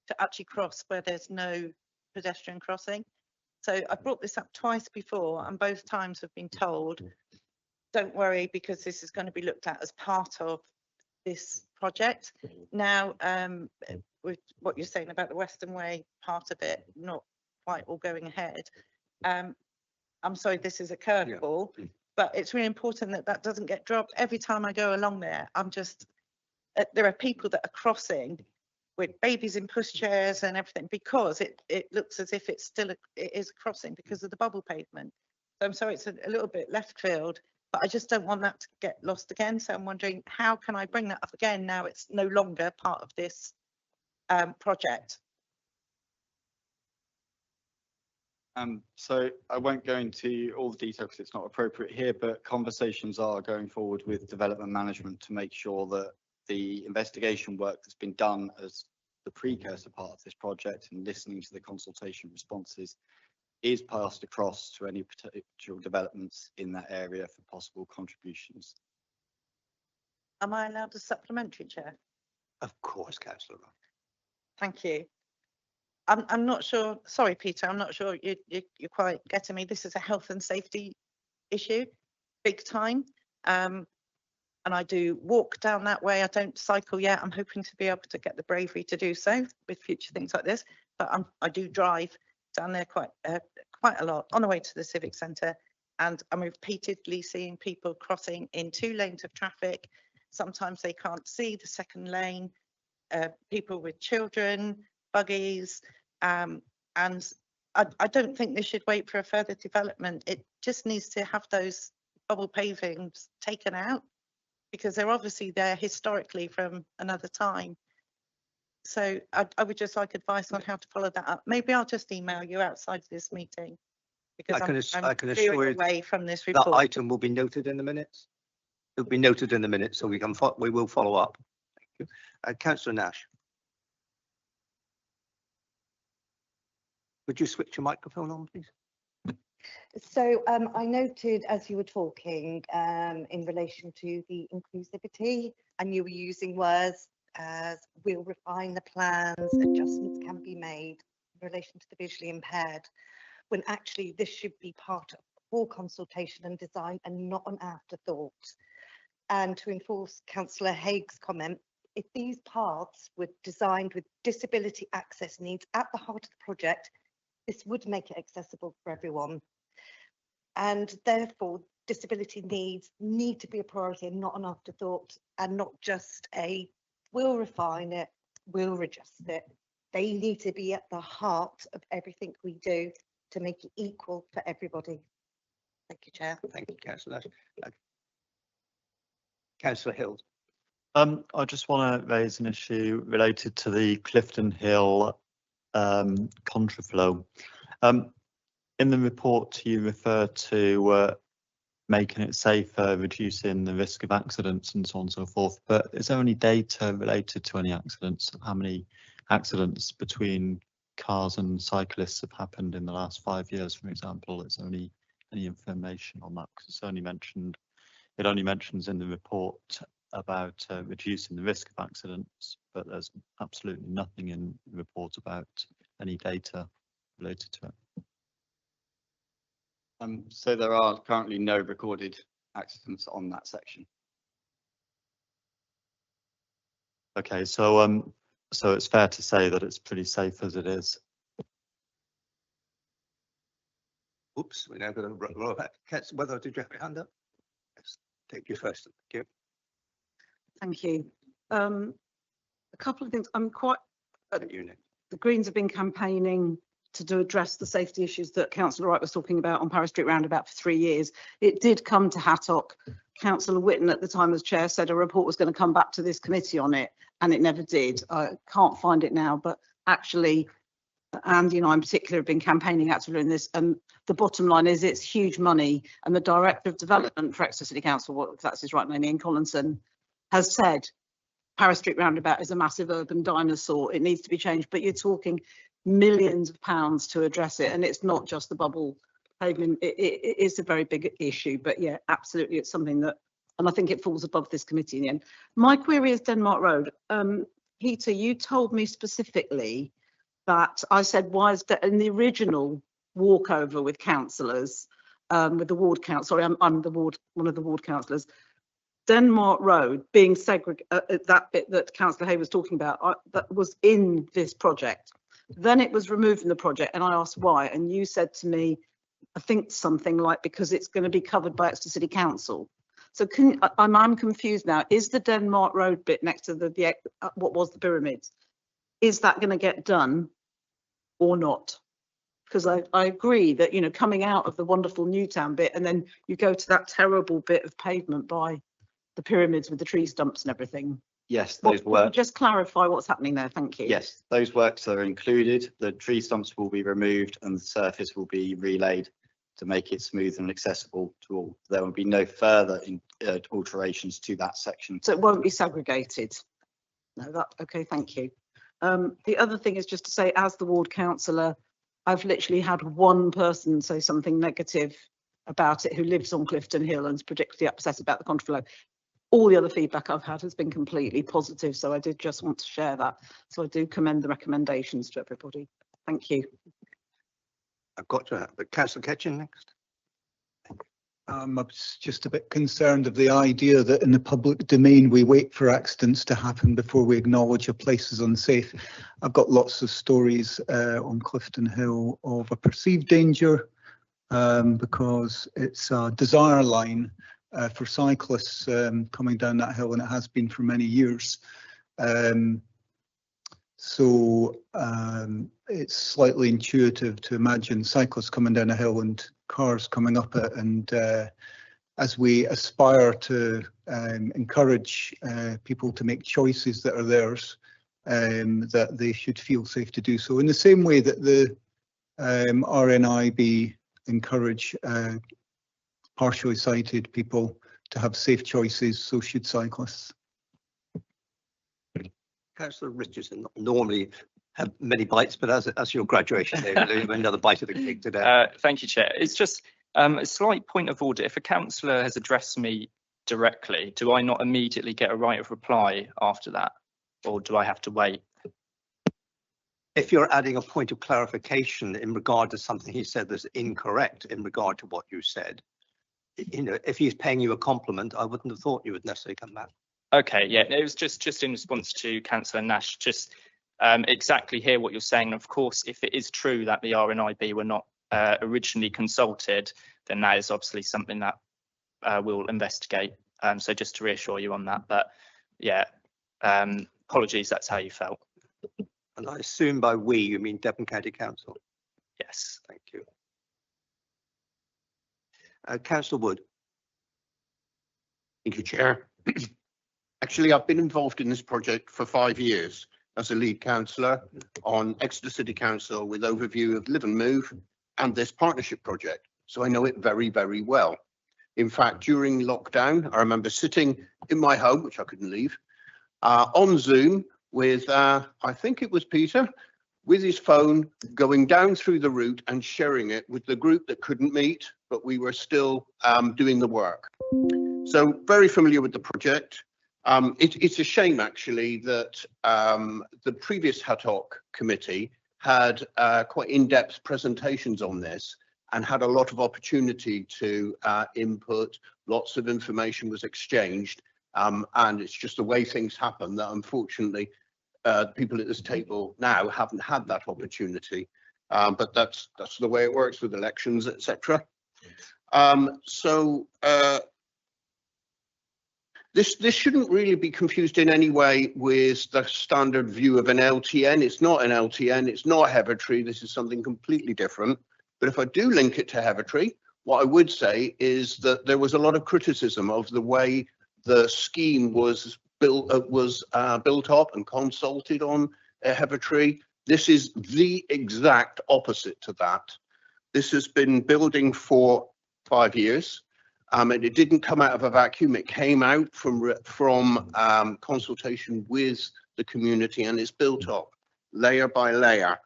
to actually cross where there's no pedestrian crossing. So I brought this up twice before, and both times have been told, don't worry, because this is going to be looked at as part of this project. Now, with what you're saying about the Western Way part of it not quite all going ahead, I'm sorry, this is a curveball, but it's really important that that doesn't get dropped. Every time I go along there, I'm just, there are people that are crossing with babies in pushchairs and everything, because it looks as if it's still, it is crossing because of the bubble pavement. So I'm sorry, it's a little bit left field, but I just don't want that to get lost again. So I'm wondering, how can I bring that up again now it's no longer part of this project? So I won't go into all the detail because it's not appropriate here, but conversations are going forward with development management to make sure that the investigation work that's been done as the precursor part of this project and listening to the consultation responses is passed across to any potential developments in that area for possible contributions. Am I allowed a supplementary, Chair? Of course, Councillor. Thank you. I'm not sure, sorry, Peter, I'm not sure you're quite getting me. This is a health and safety issue, big time. And I do walk down that way. I don't cycle yet. I'm hoping to be able to get the bravery to do so with future things like this. But I do drive down there quite a lot on the way to the Civic Centre. And I'm repeatedly seeing people crossing in 2 lanes of traffic. Sometimes they can't see the second lane, people with children, buggies, and I don't think this should wait for a further development. It just needs to have those bubble pavings taken out, because they're obviously there historically from another time. So I would just like advice on how to follow that up. Maybe I'll just email you outside of this meeting, because I can assure you away from this that report. item will be noted in the minutes. It'll be noted in the minutes, so we will follow up. Thank you. Councillor Nash. Would you switch your microphone on, please? So I noted as you were talking in relation to the inclusivity, and you were using words as we'll refine the plans, adjustments can be made in relation to the visually impaired, when actually this should be part of all consultation and design and not an afterthought. And to enforce Councillor Haig's comment, if these paths were designed with disability access needs at the heart of the project, this would make it accessible for everyone. And therefore, disability needs need to be a priority and not an afterthought, and not just a we'll refine it, we'll adjust it. They need to be at the heart of everything we do to make it equal for everybody. Thank you, Chair. Thank you, Councillor Nash. Councillor Hill. I just want to raise an issue related to the Clifton Hill contraflow. In the report, you refer to making it safer, reducing the risk of accidents and so on and so forth. But is there any data related to any accidents? How many accidents between cars and cyclists have happened in the last 5 years, for example? Is there any information on that? Because it's only mentioned, it only mentions in the report about reducing the risk of accidents, but there's absolutely nothing in the report about any data related to it. So there are currently no recorded accidents on that section. Okay, so so it's fair to say that it's pretty safe as it is. Oops, we're now going to roll back. Councillor Weather, did you have your hand up? Yes, take you first. Thank you. Thank you. A couple of things. I'm quite. You next. The Greens have been campaigning to address the safety issues that Councillor Wright was talking about on Paris Street Roundabout for 3 years. It did come to Hattock. Councillor Whitten at the time as chair said a report was going to come back to this committee on it, and it never did. I can't find it now, but actually Andy and I in particular have been campaigning actively in this, and the bottom line is it's huge money, and the Director of Development for Exeter City Council, if that's his right name, Ian Collinson, has said Paris Street Roundabout is a massive urban dinosaur. It needs to be changed, but you're talking millions of pounds to address it, and it's not just the bubble pavement. It is a very big issue, but yeah, absolutely, it's something that, and I think it falls above this committee in the end. My query is Denmark Road. Peter, you told me specifically that I said, why is that in the original walkover with councillors, with the ward council, sorry, I'm the ward, one of the ward councillors, Denmark Road being segregated, that bit that Councillor Hay was talking about, that was in this project. Then it was removed from the project, and I asked why, and you said to me, I think something like because it's going to be covered by Exeter City Council. So I'm confused now. Is the Denmark Road bit next to the what was the pyramids, is that going to get done or not? Because I agree that, you know, coming out of the wonderful Newtown bit and then you go to that terrible bit of pavement by the pyramids with the tree stumps and everything. Yes, those Could you works. just clarify what's happening there? Thank you. Yes, those works are included. The tree stumps will be removed and the surface will be relayed to make it smooth and accessible to all. There will be no further alterations to that section. So it won't be segregated. No, that okay. Thank you. The other thing is just to say, as the ward councillor, I've literally had one person say something negative about it who lives on Clifton Hill and is particularly upset about the contraflow. All the other feedback I've had has been completely positive, so I did just want to share that. So I do commend the recommendations to everybody. Thank you. I've got to have, but Councillor Ketchen next. I was just a bit concerned of the idea that in the public domain we wait for accidents to happen before we acknowledge a place is unsafe. I've got lots of stories on Clifton Hill of a perceived danger because it's a desire line for cyclists coming down that hill, and it has been for many years. It's slightly intuitive to imagine cyclists coming down a hill and cars coming up it, and as we aspire to encourage people to make choices that are theirs, that they should feel safe to do so. In the same way that the RNIB encourage partially sighted people to have safe choices, so should cyclists. Councillor Richardson, not normally have many bites, but as your graduation day, another bite of the cake today. Thank you, Chair. It's just a slight point of order. If a councillor has addressed me directly, do I not immediately get a right of reply after that, or do I have to wait? If you're adding a point of clarification in regard to something he said that's incorrect in regard to what you said, you know, if he's paying you a compliment, I wouldn't have thought you would necessarily come back. Okay, yeah, it was just in response to Councillor Nash, just exactly hear what you're saying. Of course, if it is true that the RNIB were not originally consulted, then that is obviously something that we'll investigate. So just to reassure you on that, but yeah, apologies, that's how you felt. And I assume by we, you mean Devon County Council? Yes. Thank you. Councillor Wood. Thank you, Chair. Actually, I've been involved in this project for 5 years as a lead councillor on Exeter City Council with overview of Live and Move and this partnership project. So I know it very, very well. In fact, during lockdown, I remember sitting in my home, which I couldn't leave, on Zoom with, I think it was Peter, with his phone, going down through the route and sharing it with the group that couldn't meet, but we were still doing the work. So very familiar with the project. It's a shame, actually, that the previous Hattock committee had quite in-depth presentations on this and had a lot of opportunity to input. Lots of information was exchanged, and it's just the way things happen that unfortunately people at this table now haven't had that opportunity. But that's the way it works with elections, etc. This shouldn't really be confused in any way with the standard view of an LTN. It's not an LTN, it's not Hevertree, this is something completely different. But if I do link it to Hevertree, what I would say is that there was a lot of criticism of the way the scheme was built up and consulted on Hevertree. This is the exact opposite to that. This has been building for 5 years. And it didn't come out of a vacuum. It came out from consultation with the community, and it's built up layer by layer.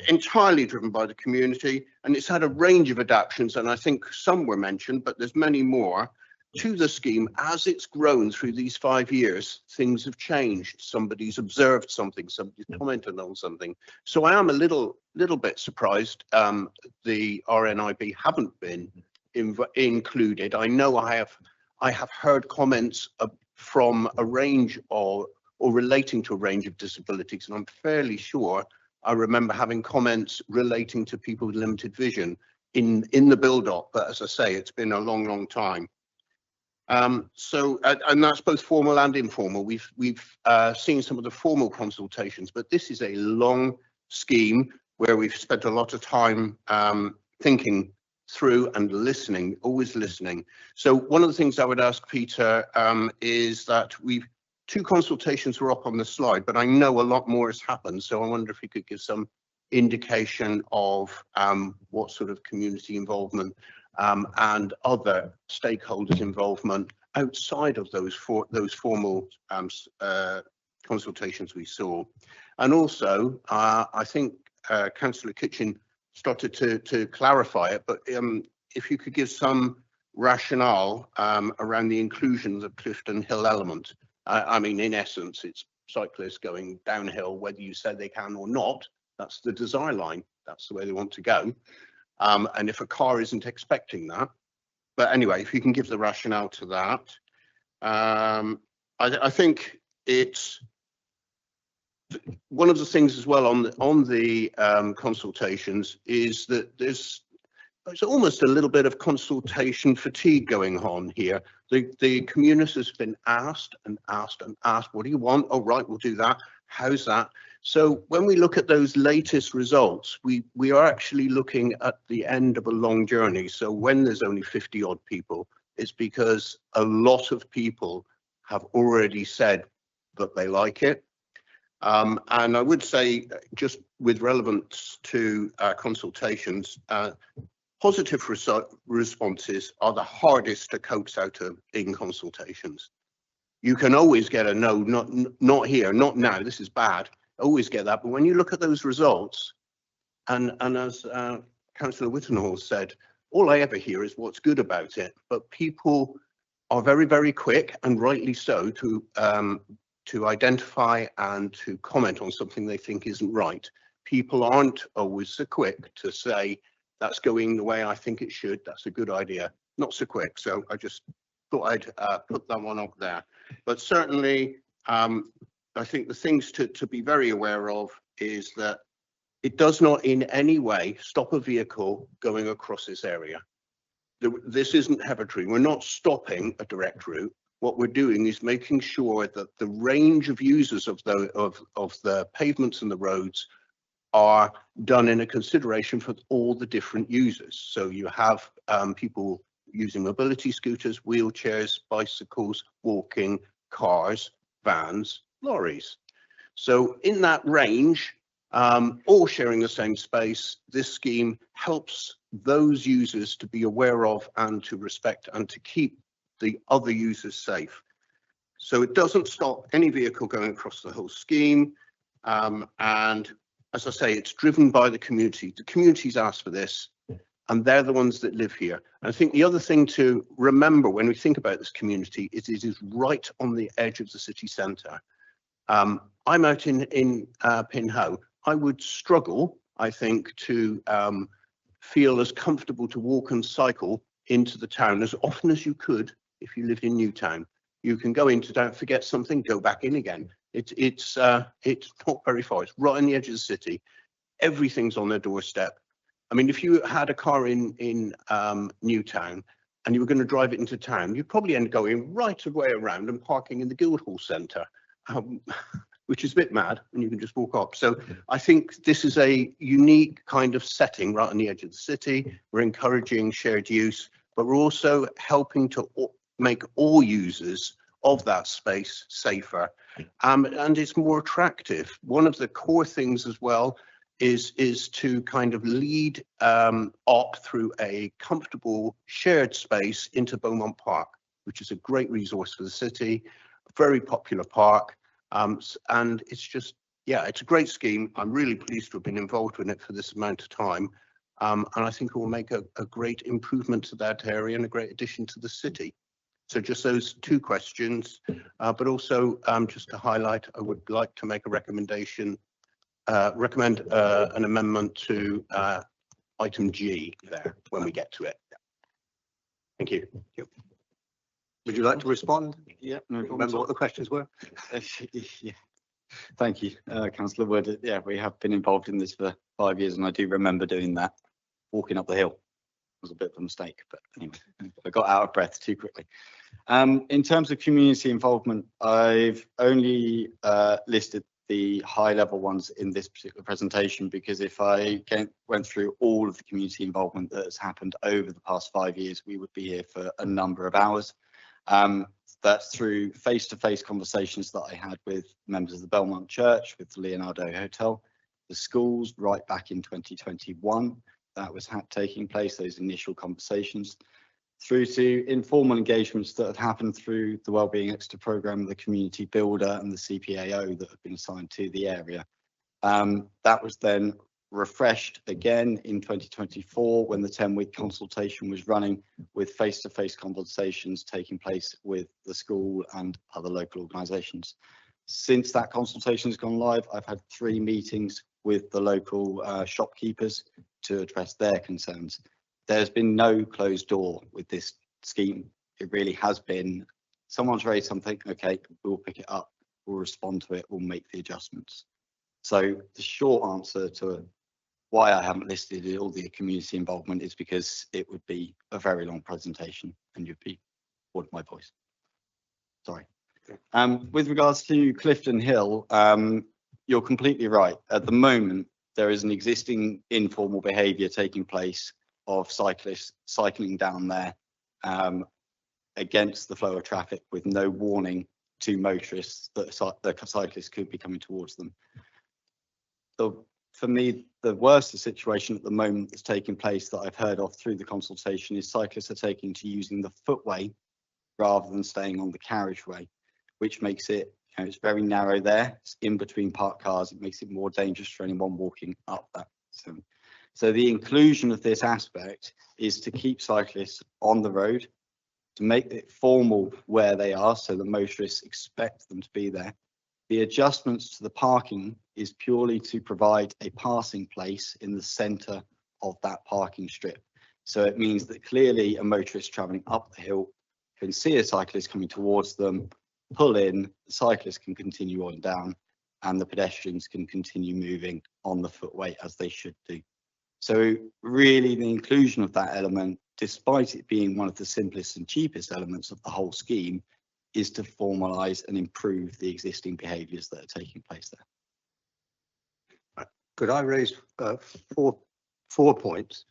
Entirely driven by the community, and it's had a range of adaptations, and I think some were mentioned, but there's many more to the scheme. As it's grown through these 5 years, things have changed. Somebody's observed something, somebody's commented on something. So I am a little bit surprised the RNIB haven't been included. I know I have heard comments from a range or relating to a range of disabilities, and I'm fairly sure I remember having comments relating to people with limited vision in the build-up. But as I say, it's been a long time. And that's both formal and informal. We've seen some of the formal consultations, but this is a long scheme where we've spent a lot of time thinking through and listening, always listening. So one of the things I would ask Peter is that 2 consultations were up on the slide, but I know a lot more has happened. So I wonder if he could give some indication of what sort of community involvement and other stakeholders involvement outside of those formal consultations we saw. And also, I think Councillor Kitchen started to clarify it, but if you could give some rationale around the inclusion of the Clifton Hill element. I mean, in essence, it's cyclists going downhill, whether you say they can or not. That's the desire line. That's the way they want to go. And if a car isn't expecting that, but anyway, if you can give the rationale to that, I think it's one of the things as well on the consultations is that there's almost a little bit of consultation fatigue going on here. The community has been asked and asked and asked, what do you want? Oh, right, we'll do that. How's that? So when we look at those latest results, we are actually looking at the end of a long journey. So when there's only 50 odd people, it's because a lot of people have already said that they like it. And I would say, just with relevance to consultations, positive responses are the hardest to coax out of in consultations. You can always get a no, not here, not now, this is bad. Always get that. But when you look at those results, and as Councillor Whittenhall said, all I ever hear is what's good about it. But people are very quick, and rightly so, to identify and to comment on something they think isn't right. People aren't always so quick to say, that's going the way I think it should, that's a good idea. Not so quick. So I just thought I'd put that one up there. But certainly, I think the things to be very aware of is that it does not in any way stop a vehicle going across this area. This isn't Hevertree. We're not stopping a direct route. What we're doing is making sure that the range of users of the pavements and the roads are done in a consideration for all the different users. So you have people using mobility scooters, wheelchairs, bicycles, walking, cars, vans, lorries. So in that range, all sharing the same space, this scheme helps those users to be aware of and to respect and to keep the other users safe. So it doesn't stop any vehicle going across the whole scheme. And as I say, it's driven by the community. The community's asked for this, and they're the ones that live here. And I think the other thing to remember when we think about this community is it is right on the edge of the city centre. I'm out in Pinhoe. I would struggle, I think, to feel as comfortable to walk and cycle into the town as often as you could if you lived in Newtown. You can go into town, forget something, go back in again. It's not very far. It's right on the edge of the city. everything's on their doorstep. I mean, if you had a car in Newtown and you were going to drive it into town, you'd probably end up going right away around and parking in the Guildhall Centre, which is a bit mad, and you can just walk up. So I think this is a unique kind of setting right on the edge of the city. We're encouraging shared use, but we're also helping to make all users of that space safer, and it's more attractive. One of the core things as well is to kind of lead up through a comfortable shared space into Beaumont Park, which is a great resource for the city, a very popular park, and it's just, yeah, it's a great scheme. I'm really pleased to have been involved in it for this amount of time, and I think it will make a great improvement to that area and a great addition to the city. So just those two questions, but also just to highlight, I would like to make a recommend an amendment to item G there when we get to it. Thank you. Would you like to respond? Yeah. Remember what the questions were? Yeah. Thank you, Councillor Wood. Yeah, we have been involved in this for 5 years, and I do remember doing that, walking up the hill. It was a bit of a mistake, but anyway, I got out of breath too quickly. In terms of community involvement, I've only listed the high level ones in this particular presentation, because if I went through all of the community involvement that has happened over the past 5 years, we would be here for a number of hours. That's through face-to-face conversations that I had with members of the Belmont Church, with the Leonardo Hotel, the schools right back in 2021. That was taking place, those initial conversations, through to informal engagements that have happened through the Wellbeing Exeter programme, the Community Builder and the CPAO that have been assigned to the area. That was then refreshed again in 2024 when the 10-week consultation was running, with face-to-face conversations taking place with the school and other local organisations. Since that consultation has gone live, I've had 3 meetings with the local shopkeepers to address their concerns. There's been no closed door with this scheme. It really has been, someone's raised something, okay, we'll pick it up, we'll respond to it, we'll make the adjustments. So the short answer to why I haven't listed all the community involvement is because it would be a very long presentation and you'd be bored of my voice. Sorry. With regards to Clifton Hill, you're completely right. At the moment, there is an existing informal behaviour taking place of cyclists cycling down there against the flow of traffic with no warning to motorists that the cyclists could be coming towards them. For me, the worst situation at the moment that's taking place that I've heard of through the consultation is cyclists are taking to using the footway rather than staying on the carriageway, which makes it, you know, it's very narrow there. It's in between parked cars. It makes it more dangerous for anyone walking up that. So the inclusion of this aspect is to keep cyclists on the road, to make it formal where they are so that motorists expect them to be there. The adjustments to the parking is purely to provide a passing place in the centre of that parking strip. So it means that clearly a motorist travelling up the hill can see a cyclist coming towards them, pull in, the cyclist can continue on down, and the pedestrians can continue moving on the footway as they should do. So really the inclusion of that element, despite it being one of the simplest and cheapest elements of the whole scheme, is to formalise and improve the existing behaviours that are taking place there. Could I raise four points?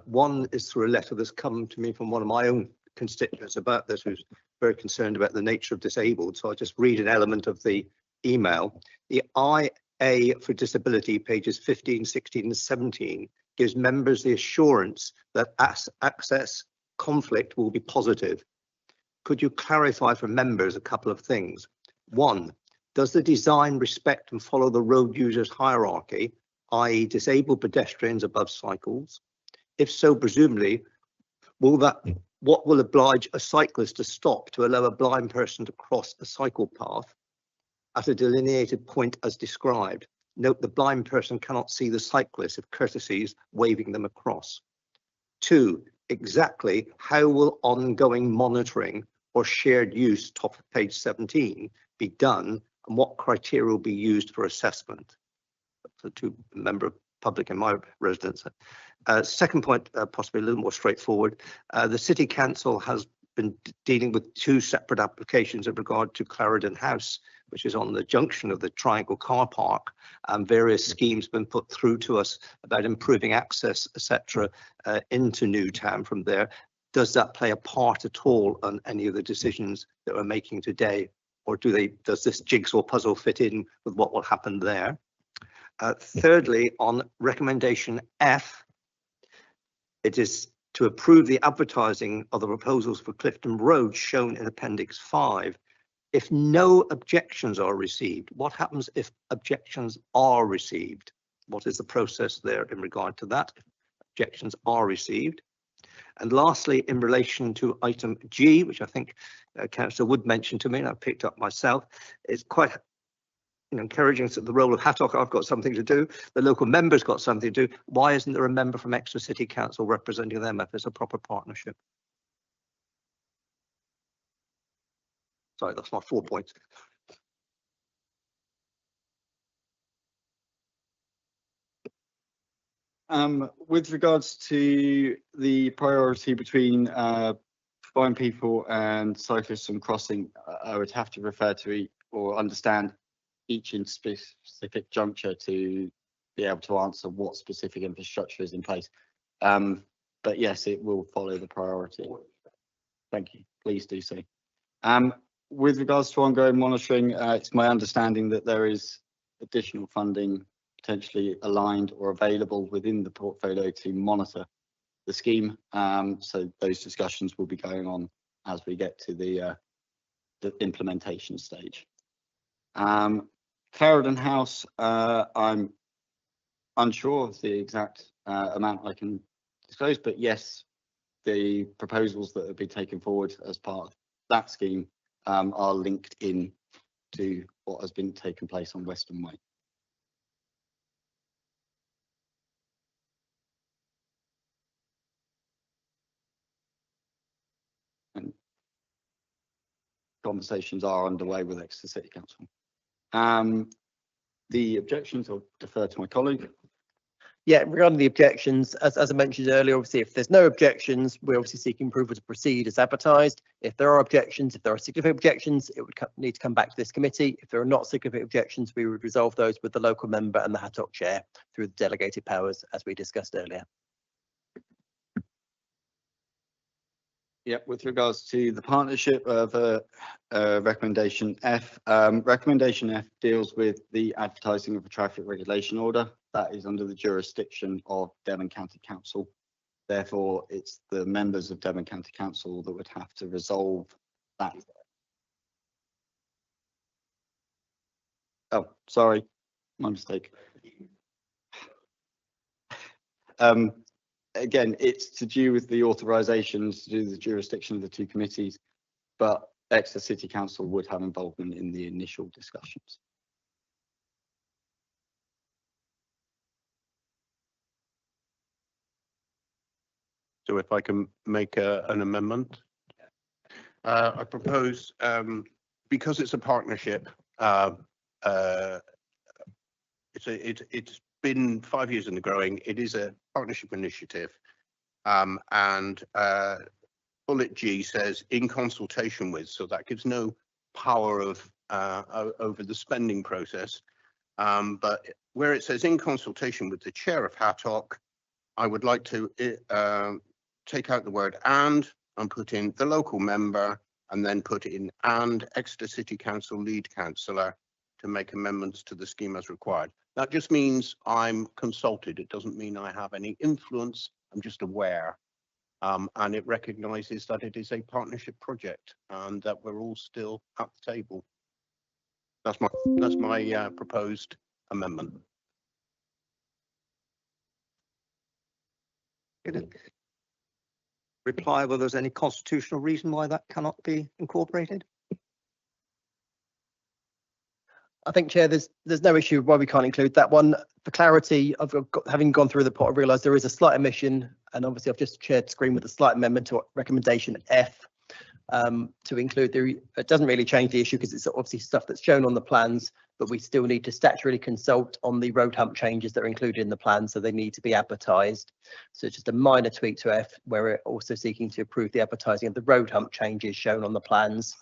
One is through a letter that's come to me from one of my own constituents about this, who's very concerned about the nature of disabled. So I'll just read an element of the email. The IA for disability, pages 15, 16 and 17, gives members the assurance that access conflict will be positive. Could you clarify for members a couple of things? One, does the design respect and follow the road users hierarchy, i.e. disabled pedestrians above cycles? If so, presumably, what will oblige a cyclist to stop to allow a blind person to cross a cycle path at a delineated point as described? Note the blind person cannot see the cyclist if courtesy is waving them across. Two, exactly how will ongoing monitoring or shared use, top of page 17, be done, and what criteria will be used for assessment? So to member public in my residence. Second point, possibly a little more straightforward. The City Council has been dealing with two separate applications in regard to Clarendon House, which is on the junction of the Triangle Car Park, and various schemes been put through to us about improving access, etc., into Newtown from there. Does that play a part at all on any of the decisions that we're making today, or does this jigsaw puzzle fit in with what will happen there? Thirdly, on recommendation F, it is to approve the advertising of the proposals for Clifton Road shown in Appendix 5. If no objections are received, what happens if objections are received? What is the process there in regard to that? Objections are received. And lastly, in relation to item G, which I think Councillor Wood mentioned to me, and I picked up myself, it's quite encouraging that the role of Hattock, I've got something to do, the local member's got something to do. Why isn't there a member from Exeter City Council representing them if there's a proper partnership? Sorry, that's my 4 points. With regards to the priority between blind people and cyclists and crossing, I would have to refer to or understand each in specific juncture to be able to answer what specific infrastructure is in place. But yes, it will follow the priority. Thank you. Please do so. With regards to ongoing monitoring, it's my understanding that there is additional funding potentially aligned or available within the portfolio to monitor the scheme. So those discussions will be going on as we get to the implementation stage. Clarendon House, I'm unsure of the exact amount I can disclose, but yes, the proposals that have been taken forward as part of that scheme are linked in to what has been taking place on Western Way. And conversations are underway with Exeter City Council. The objections, I'll defer to my colleague. Yeah, regarding the objections, as I mentioned earlier, obviously, if there's no objections, we're obviously seeking approval to proceed as advertised. If there are objections, if there are significant objections, it would need to come back to this committee. If there are not significant objections, we would resolve those with the local member and the Hattock chair through the delegated powers, as we discussed earlier. Yeah, with regards to the partnership of recommendation F, recommendation F deals with the advertising of a traffic regulation order. That is under the jurisdiction of Devon County Council. Therefore, it's the members of Devon County Council that would have to resolve that. Oh, sorry, my mistake. Again, it's to do with the authorisations to do the jurisdiction of the two committees, but Exeter City Council would have involvement in the initial discussions. So if I can make an amendment, I propose, because it's a partnership, it's been 5 years in the growing. It is a partnership initiative, and bullet G says in consultation with, so that gives no power of over the spending process. But where it says in consultation with the chair of Hattock, I would like to take out the word and put in the local member, and then put in and Exeter City Council lead councillor to make amendments to the scheme as required. That just means I'm consulted. It doesn't mean I have any influence. I'm just aware. And it recognises that it is a partnership project and that we're all still at the table. That's my proposed amendment. Reply whether there's any constitutional reason why that cannot be incorporated. I think, Chair, there's no issue why we can't include that one. For clarity, having gone through the pot, I realised there is a slight omission, and obviously I've just shared screen with a slight amendment to recommendation F to include it doesn't really change the issue because it's obviously stuff that's shown on the plans, but we still need to statutorily consult on the road hump changes that are included in the plan, so they need to be advertised. So it's just a minor tweak to F, where we're also seeking to approve the advertising of the road hump changes shown on the plans,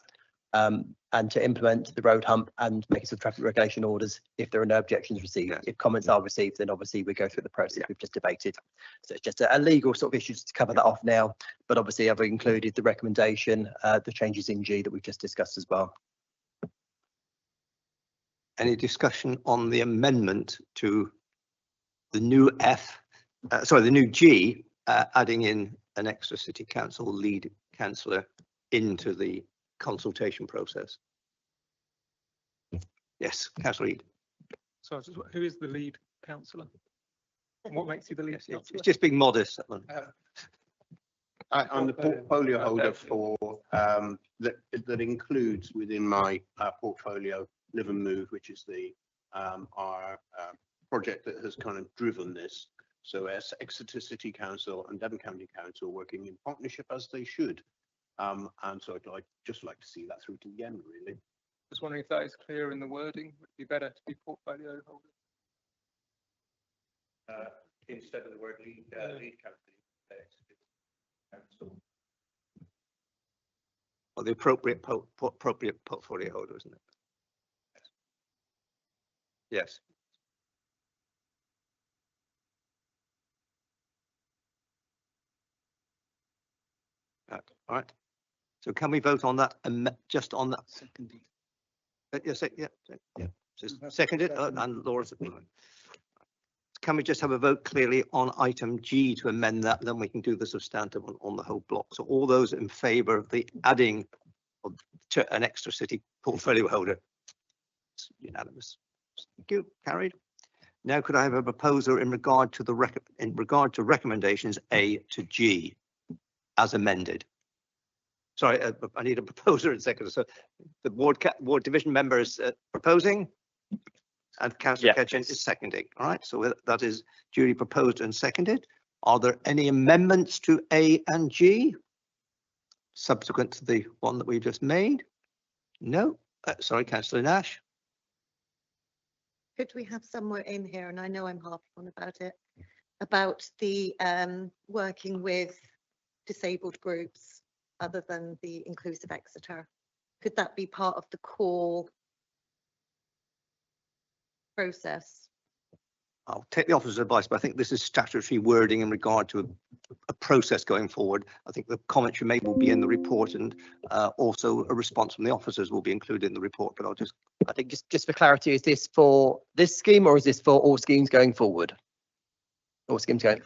and to implement the road hump and make some traffic regulation orders if there are no objections received. If comments are received, then obviously we go through the process we've just debated. So it's just a legal sort of issue to cover that off now, but obviously I've included the recommendation, the changes in G that we've just discussed as well. Any discussion on the amendment to the new the new G, adding in an extra city council lead councillor into the consultation process? Yes, councillor Reid. So who is the lead councillor? What makes you the lead councillor? It's just being modest. That one. I'm the portfolio holder for that includes within my portfolio Live and Move, which is the our project that has kind of driven this. So as Exeter City Council and Devon County Council working in partnership as they should. And so I'd just like to see that through to the end, really. Just wondering if that is clear in the wording. Would it be better to be portfolio holder? Instead of the word lead council. Or the appropriate portfolio holder, isn't it? Yes. All right. So can we vote on that just on that? Seconded. Yes, yeah. Just seconded, and Laura's. Can we just have a vote clearly on item G to amend that? Then we can do the substantive on the whole block. So all those in favour of the adding of an extra city portfolio holder? It's unanimous. Thank you. Carried. Now, could I have a proposer in regard to recommendations A to G as amended? Sorry, I need a proposer in second. So the ward division member is proposing, and councillor Ketchen is seconding. All right, so that is duly proposed and seconded. Are there any amendments to A and G subsequent to the one that we just made? No. Sorry, councillor Nash. Could we have somewhere in here, and I know I'm harping on about it, about the working with disabled groups other than the Inclusive Exeter? Could that be part of the core process? I'll take the officer's advice, but I think this is statutory wording in regard to a process going forward. I think the comments you made will be in the report, and also a response from the officers will be included in the report. But I think just for clarity, is this for this scheme or is this for all schemes going forward? All schemes going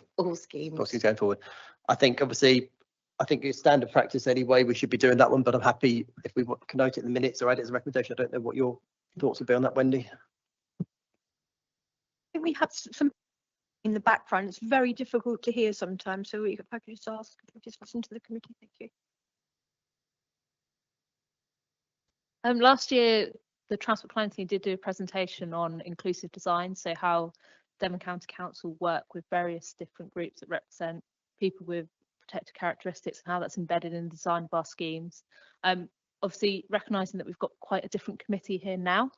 forward. I think obviously, I think it's standard practice anyway. We should be doing that one, but I'm happy if we can note it in the minutes or add it as a recommendation. I don't know what your thoughts would be on that, Wendy. I think we have some in the background. It's very difficult to hear sometimes. So if I could just ask, just listen to the committee. Thank you. Last year, the Transport Planning Team did do a presentation on inclusive design, so how Devon County Council work with various different groups that represent people with protected characteristics and how that's embedded in the design of our schemes. Obviously, recognising that we've got quite a different committee here now,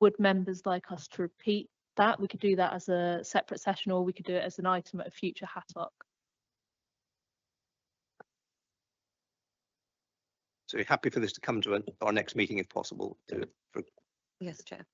would members like us to repeat that? We could do that as a separate session, or we could do it as an item at a future HATOC. So you're happy for this to come to our next meeting if possible? Yes, Chair.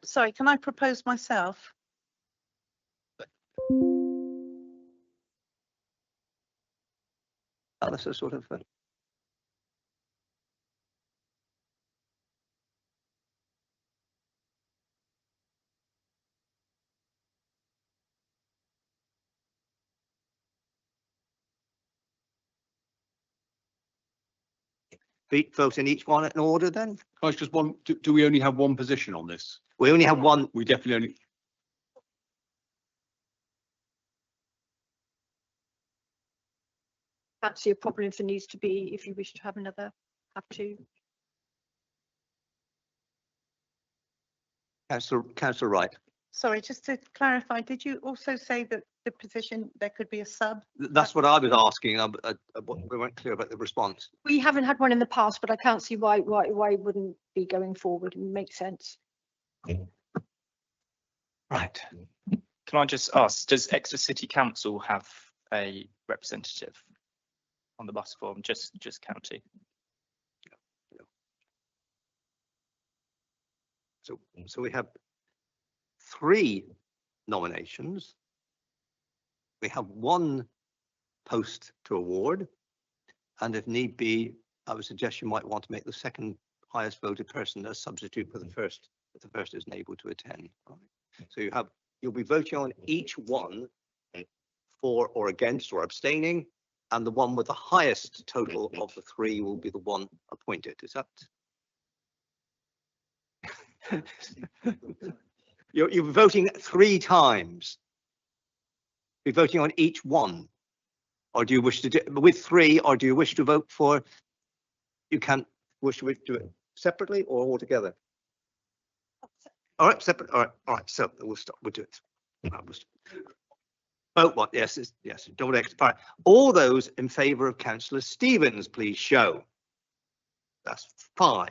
Sorry, can I propose myself? That's a sort of. Vote in each one in order then? Oh, it's just one, do we only have one position on this? We only have one. We definitely only, Can't see a problem if there needs to be, if you wish to have another, have to. Councillor Wright. Sorry, just to clarify, did you also say that the position, there could be a sub? That's what I was asking. We weren't clear about the response. We haven't had one in the past, but I can't see why it wouldn't be going forward. It makes sense. Right. Can I just ask, does Exeter City Council have a representative on the bus forum, just county? So we have 3 nominations. We have 1 post to award. And if need be, I would suggest you might want to make the second highest voted person a substitute for the first, if the first isn't able to attend. Right? So you'll be voting on each one for or against or abstaining, and the one with the highest total of the 3 will be the one appointed. Is that? You're voting 3 times. You're voting on each one, or do you wish to do with 3, or do you wish to vote for? You can't wish to do it separately or all together. All right, separate. All right. So we'll stop. We'll do it. Vote what? Yes, yes. Double expire. All those in favour of Councillor Stevens, please show. That's 5.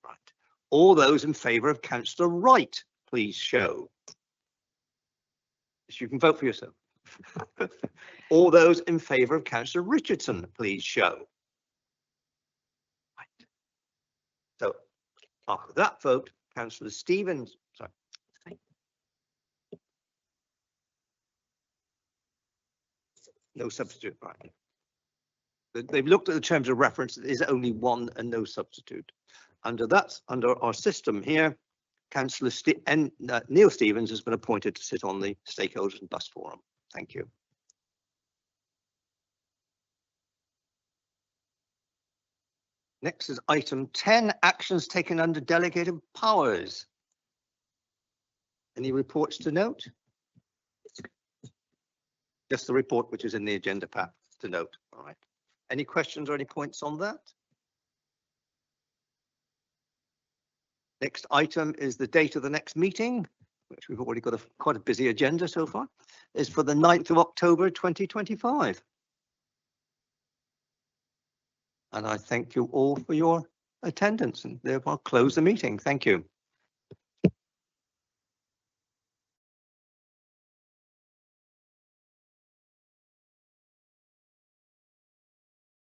Right. All those in favour of Councillor Wright, please show. You can vote for yourself. All those in favour of Councillor Richardson, please show. Right. So after that vote, Councillor Stevens, sorry. No substitute, right. They've looked at the terms of reference. There is only 1 and no substitute. Under our system here, Councillor Neil Stevens has been appointed to sit on the Stakeholders and Bus Forum. Thank you. Next is item 10, actions taken under delegated powers. Any reports to note? Just the report which is in the agenda pack to note. All right. Any questions or any points on that? Next item is the date of the next meeting, which we've already got quite a busy agenda so far, is for the 9th of October 2025. And I thank you all for your attendance and therefore close the meeting. Thank you.